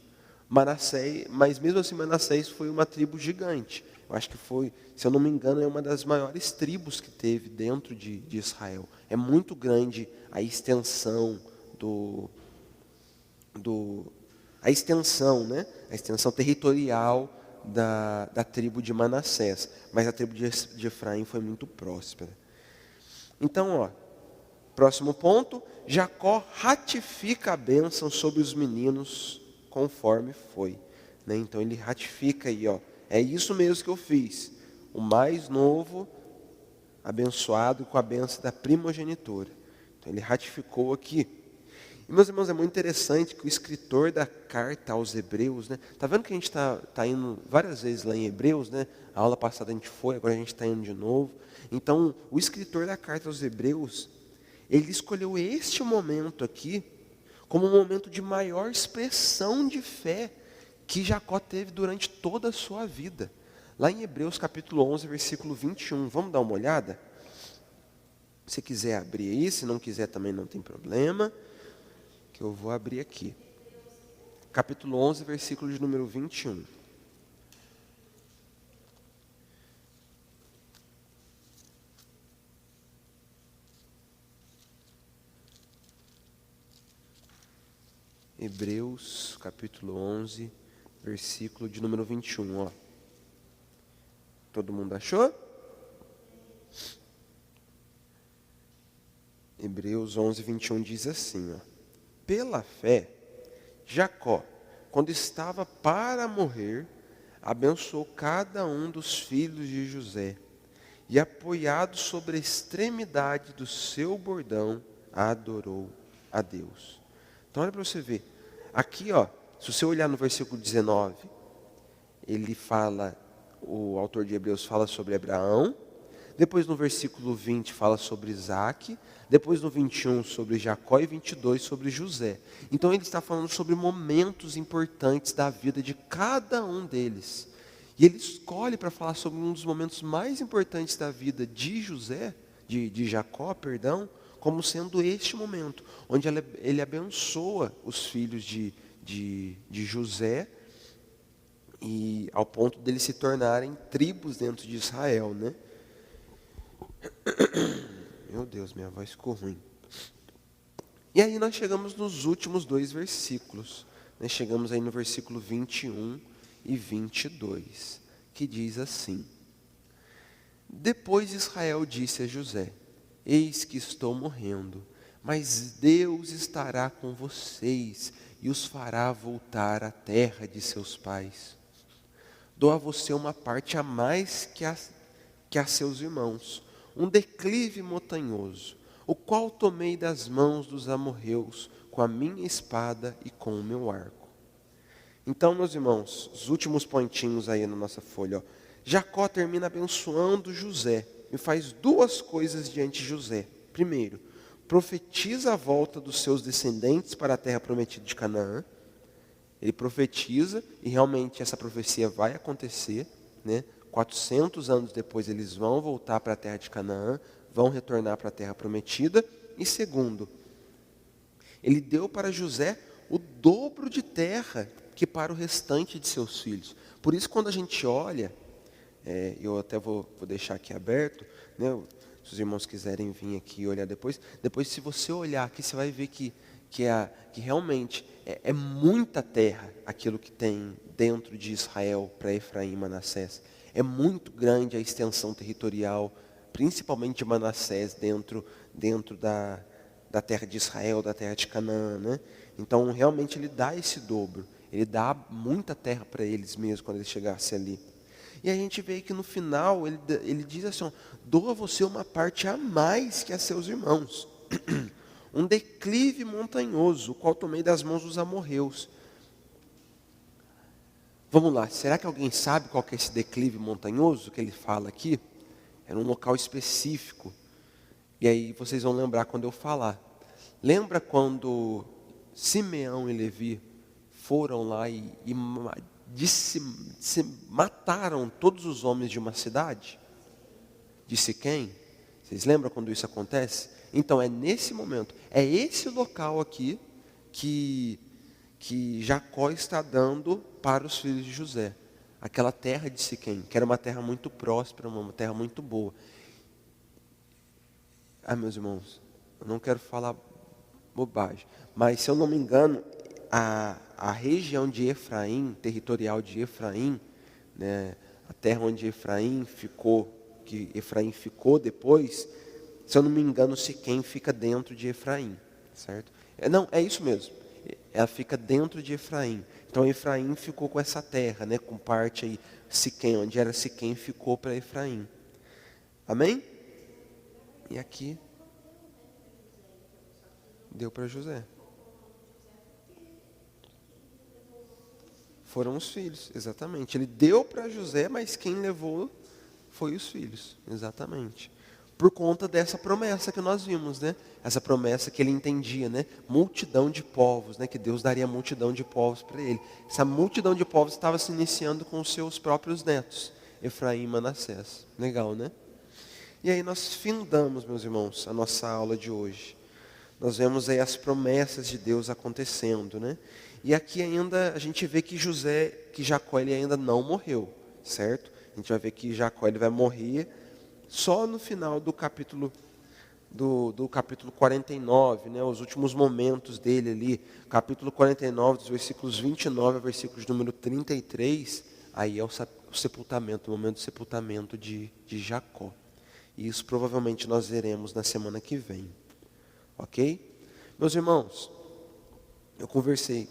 Manassés, mas mesmo assim Manassés foi uma tribo gigante. Eu acho que foi, se eu não me engano, é uma das maiores tribos que teve dentro de Israel. É muito grande a extensão a extensão, né? A extensão territorial da tribo de Manassés. Mas a tribo de Efraim foi muito próspera. Então, ó, próximo ponto, Jacó ratifica a bênção sobre os meninos conforme foi. Né? Então ele ratifica aí, ó, é isso mesmo que eu fiz. O mais novo, abençoado com a bênção da primogenitura. Então ele ratificou aqui. E meus irmãos, é muito interessante que o escritor da carta aos Hebreus, né? Tá vendo que a gente tá indo várias vezes lá em Hebreus, né? A aula passada a gente foi, agora a gente está indo de novo. Então, o escritor da carta aos Hebreus, ele escolheu este momento aqui como um momento de maior expressão de fé que Jacó teve durante toda a sua vida. Lá em Hebreus capítulo 11, versículo 21. Vamos dar uma olhada? Se quiser abrir aí, se não quiser também não tem problema. Que eu vou abrir aqui. Capítulo 11, versículo de número 21. Hebreus, capítulo 11, versículo de número 21, ó. Todo mundo achou? Hebreus 11, 21 diz assim, ó. Pela fé, Jacó, quando estava para morrer, abençoou cada um dos filhos de José, e apoiado sobre a extremidade do seu bordão, adorou a Deus. Então olha para você ver, aqui ó, se você olhar no versículo 19, ele fala, o autor de Hebreus fala sobre Abraão, depois no versículo 20 fala sobre Isaac, depois no 21 sobre Jacó e 22 sobre José. Então ele está falando sobre momentos importantes da vida de cada um deles. E ele escolhe para falar sobre um dos momentos mais importantes da vida de Jacó, como sendo este momento, onde ele abençoa os filhos de José, e ao ponto deles se tornarem tribos dentro de Israel, né? Meu Deus, minha voz ficou ruim. E aí nós chegamos nos últimos 2 versículos. Nós chegamos aí no versículo 21 e 22, que diz assim: Depois Israel disse a José: Eis que estou morrendo, mas Deus estará com vocês e os fará voltar à terra de seus pais. Dou a você uma parte a mais que a seus irmãos, um declive montanhoso, o qual tomei das mãos dos amorreus com a minha espada e com o meu arco. Então, meus irmãos, os últimos pontinhos aí na nossa folha, ó. Jacó termina abençoando José e faz duas coisas diante de José. Primeiro, profetiza a volta dos seus descendentes para a terra prometida de Canaã. Ele profetiza e realmente essa profecia vai acontecer, né? 400 anos depois eles vão voltar para a terra de Canaã, vão retornar para a terra prometida. E segundo, ele deu para José o dobro de terra que para o restante de seus filhos. Por isso, quando a gente olha, eu até vou deixar aqui aberto, né? Se os irmãos quiserem vir aqui e olhar depois, se você olhar aqui, você vai ver que realmente é muita terra aquilo que tem dentro de Israel para Efraim e Manassés. É muito grande a extensão territorial, principalmente de Manassés, dentro da terra de Israel, da terra de Canaã, né? Então, realmente, ele dá esse dobro. Ele dá muita terra para eles mesmo, quando ele chegasse ali. E a gente vê que no final, ele diz assim, ó, dou a você uma parte a mais que a seus irmãos. Um declive montanhoso, o qual tomei das mãos dos amorreus. Vamos lá, será que alguém sabe qual que é esse declive montanhoso que ele fala aqui? É num local específico. E aí vocês vão lembrar quando eu falar. Lembra quando Simeão e Levi foram lá e mataram todos os homens de uma cidade? De Siquém? Vocês lembram quando isso acontece? Então é nesse momento, é esse local aqui que Jacó está dando para os filhos de José. Aquela terra de Siquém, que era uma terra muito próspera, uma terra muito boa. Meus irmãos, eu não quero falar bobagem, mas se eu não me engano, a região de Efraim, territorial de Efraim, né, a terra onde Efraim ficou depois, se eu não me engano, Siquém fica dentro de Efraim, certo? Não, é isso mesmo. Ela fica dentro de Efraim. Então Efraim ficou com essa terra, né, com parte aí, Siquém, onde era Siquém, ficou para Efraim. Amém? E aqui deu para José. Foram os filhos, exatamente. Ele deu para José, mas quem levou foi os filhos, exatamente. Por conta dessa promessa que nós vimos, né? Essa promessa que ele entendia, né? Multidão de povos, né? Que Deus daria multidão de povos para ele. Essa multidão de povos estava se iniciando com os seus próprios netos, Efraim e Manassés. Legal, né? E aí nós findamos, meus irmãos, a nossa aula de hoje. Nós vemos aí as promessas de Deus acontecendo, né? E aqui ainda a gente vê que Jacó ele ainda não morreu, certo? A gente vai ver que Jacó ele vai morrer só no final do capítulo do capítulo 49, né? Os últimos momentos dele ali, capítulo 49, dos versículos 29 a versículos número 33, aí é o sepultamento, o momento do sepultamento de Jacó. E isso provavelmente nós veremos na semana que vem. Ok? Meus irmãos, eu conversei.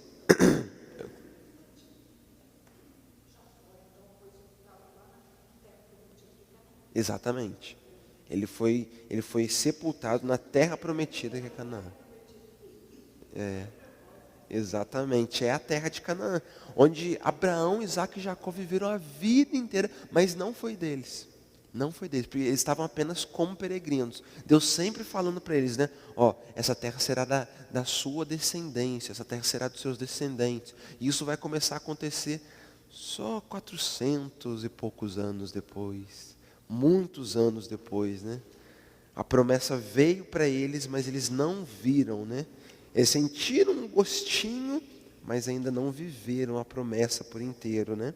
Exatamente. Ele foi sepultado na terra prometida que é Canaã. Exatamente, é a terra de Canaã, onde Abraão, Isaac e Jacó viveram a vida inteira, mas não foi deles. Não foi deles, porque eles estavam apenas como peregrinos. Deus sempre falando para eles, né? Ó, essa terra será da sua descendência, essa terra será dos seus descendentes. E isso vai começar a acontecer só 400 e poucos anos depois. Muitos anos depois, né? A promessa veio para eles, mas eles não viram, né? Eles sentiram um gostinho, mas ainda não viveram a promessa por inteiro, né?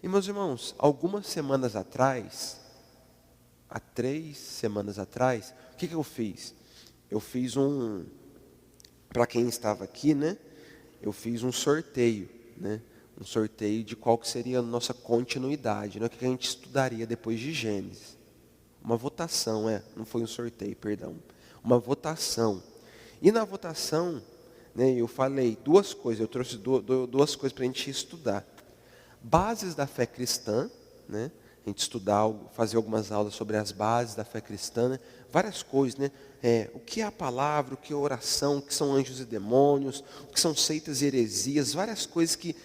E meus irmãos, algumas semanas atrás, há 3 semanas atrás, o que eu fiz? Eu fiz para quem estava aqui, né? eu fiz um sorteio, né? Um sorteio de qual que seria a nossa continuidade, né? O que a gente estudaria depois de Gênesis. Uma votação, não foi um sorteio, perdão. Uma votação. E na votação, né, eu falei duas coisas, eu trouxe duas coisas para a gente estudar. Bases da fé cristã, né? A gente estudar, fazer algumas aulas sobre as bases da fé cristã, né? Várias coisas, né? O que é a palavra, o que é a oração, o que são anjos e demônios, o que são seitas e heresias, várias coisas que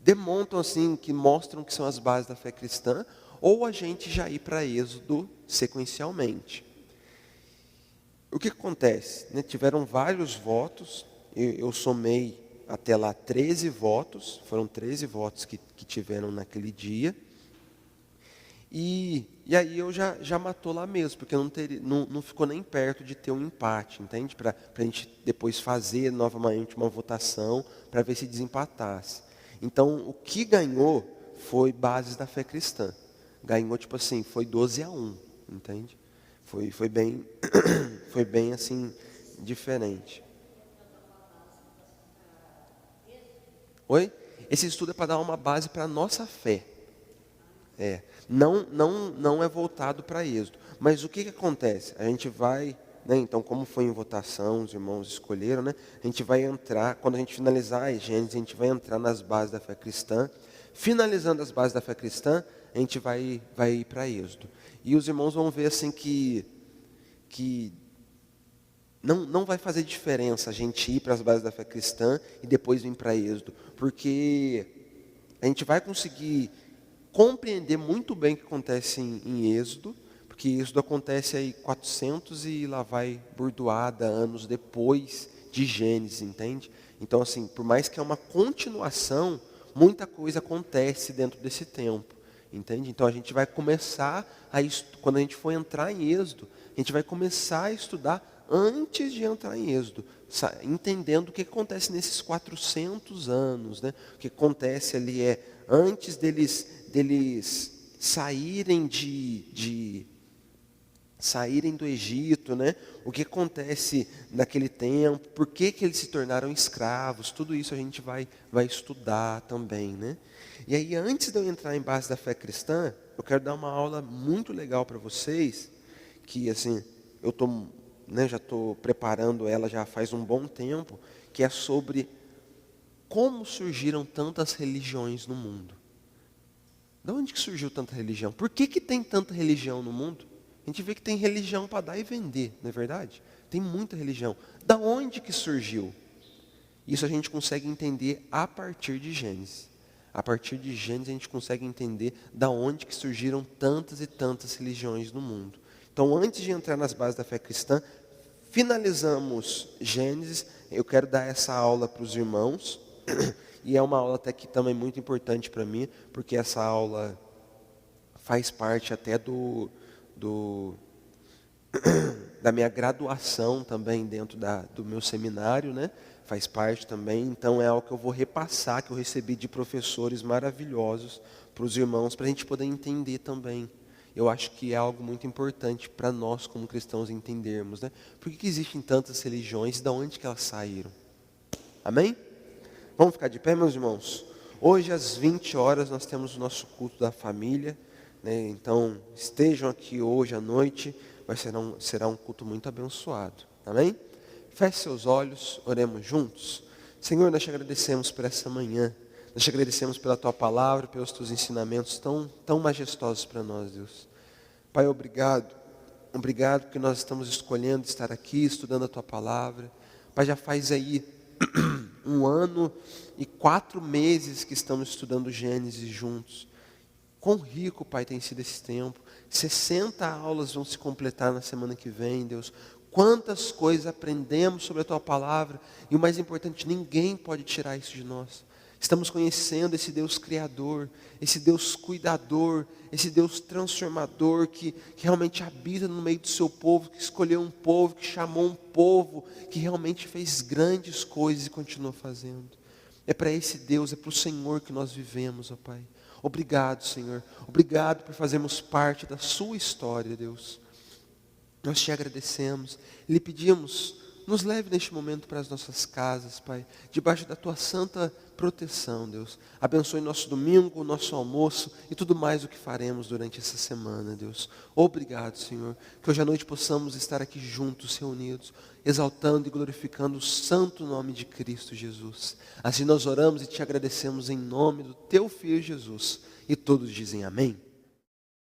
demonstram assim, que mostram que são as bases da fé cristã, ou a gente já ir para Êxodo sequencialmente. O que acontece? Né? Tiveram vários votos, eu somei até lá 13 votos, foram 13 votos que tiveram naquele dia. E aí eu já matou lá mesmo, porque não ficou nem perto de ter um empate, entende? Para a gente depois fazer novamente uma votação para ver se desempatasse. Então, o que ganhou foi bases da fé cristã. Ganhou, tipo assim, foi 12-1, entende? Foi bem, foi bem assim, diferente. Oi? Esse estudo é para dar uma base para a nossa fé. Não é voltado para Êxodo. Mas o que acontece? A gente vai, né, então como foi em votação, os irmãos escolheram, né, a gente vai entrar, quando a gente finalizar a Gênesis, a gente vai entrar nas bases da fé cristã. Finalizando as bases da fé cristã, a gente vai ir para Êxodo. E os irmãos vão ver assim que não vai fazer diferença a gente ir para as bases da fé cristã e depois vir para Êxodo. Porque a gente vai conseguir compreender muito bem o que acontece em Êxodo, porque Êxodo acontece aí 400 e lá vai burdoada anos depois de Gênesis, entende? Então assim, por mais que é uma continuação, muita coisa acontece dentro desse tempo, entende? Então a gente vai começar, quando a gente for entrar em Êxodo, a gente vai começar a estudar antes de entrar em Êxodo, entendendo o que acontece nesses 400 anos, né? O que acontece ali antes deles saírem saírem do Egito, né? O que acontece naquele tempo, por que eles se tornaram escravos, tudo isso a gente vai estudar também, né? E aí, antes de eu entrar em base da fé cristã, eu quero dar uma aula muito legal para vocês, que assim, eu já estou preparando ela já faz um bom tempo, que é sobre como surgiram tantas religiões no mundo. De onde que surgiu tanta religião? Por que tem tanta religião no mundo? A gente vê que tem religião para dar e vender, não é verdade? Tem muita religião. Da onde que surgiu? Isso a gente consegue entender a partir de Gênesis. A partir de Gênesis a gente consegue entender da onde que surgiram tantas e tantas religiões no mundo. Então, antes de entrar nas bases da fé cristã, finalizamos Gênesis. Eu quero dar essa aula para os irmãos. E é uma aula até que também muito importante para mim, porque essa aula faz parte até da minha graduação também dentro do meu seminário, né? Faz parte também, então é algo que eu vou repassar, que eu recebi de professores maravilhosos para os irmãos, para a gente poder entender também. Eu acho que é algo muito importante para nós como cristãos entendermos, né? Por que existem tantas religiões e de onde que elas saíram? Amém? Vamos ficar de pé, meus irmãos? Hoje às 20 horas nós temos o nosso culto da família, né? Então estejam aqui hoje à noite, será um culto muito abençoado. Amém? Feche seus olhos, oremos juntos. Senhor, nós te agradecemos por essa manhã. Nós te agradecemos pela tua palavra, pelos teus ensinamentos tão majestosos para nós, Deus. Pai, obrigado. Obrigado porque nós estamos escolhendo estar aqui, estudando a tua palavra. Pai, já faz aí 1 ano e 4 meses que estamos estudando Gênesis juntos. Quão rico, Pai, tem sido esse tempo. 60 aulas vão se completar na semana que vem, Deus. Quantas coisas aprendemos sobre a tua palavra. E o mais importante, ninguém pode tirar isso de nós. Estamos conhecendo esse Deus criador, esse Deus cuidador, esse Deus transformador que realmente habita no meio do seu povo, que escolheu um povo, que chamou um povo, que realmente fez grandes coisas e continua fazendo. É para esse Deus, é para o Senhor que nós vivemos, ó Pai. Obrigado, Senhor. Obrigado por fazermos parte da sua história, Deus. Nós te agradecemos. Lhe pedimos, nos leve neste momento para as nossas casas, Pai, debaixo da Tua santa proteção, Deus. Abençoe nosso domingo, nosso almoço e tudo mais o que faremos durante essa semana, Deus. Obrigado, Senhor, que hoje à noite possamos estar aqui juntos, reunidos, exaltando e glorificando o santo nome de Cristo Jesus. Assim nós oramos e te agradecemos em nome do Teu Filho Jesus. E todos dizem amém.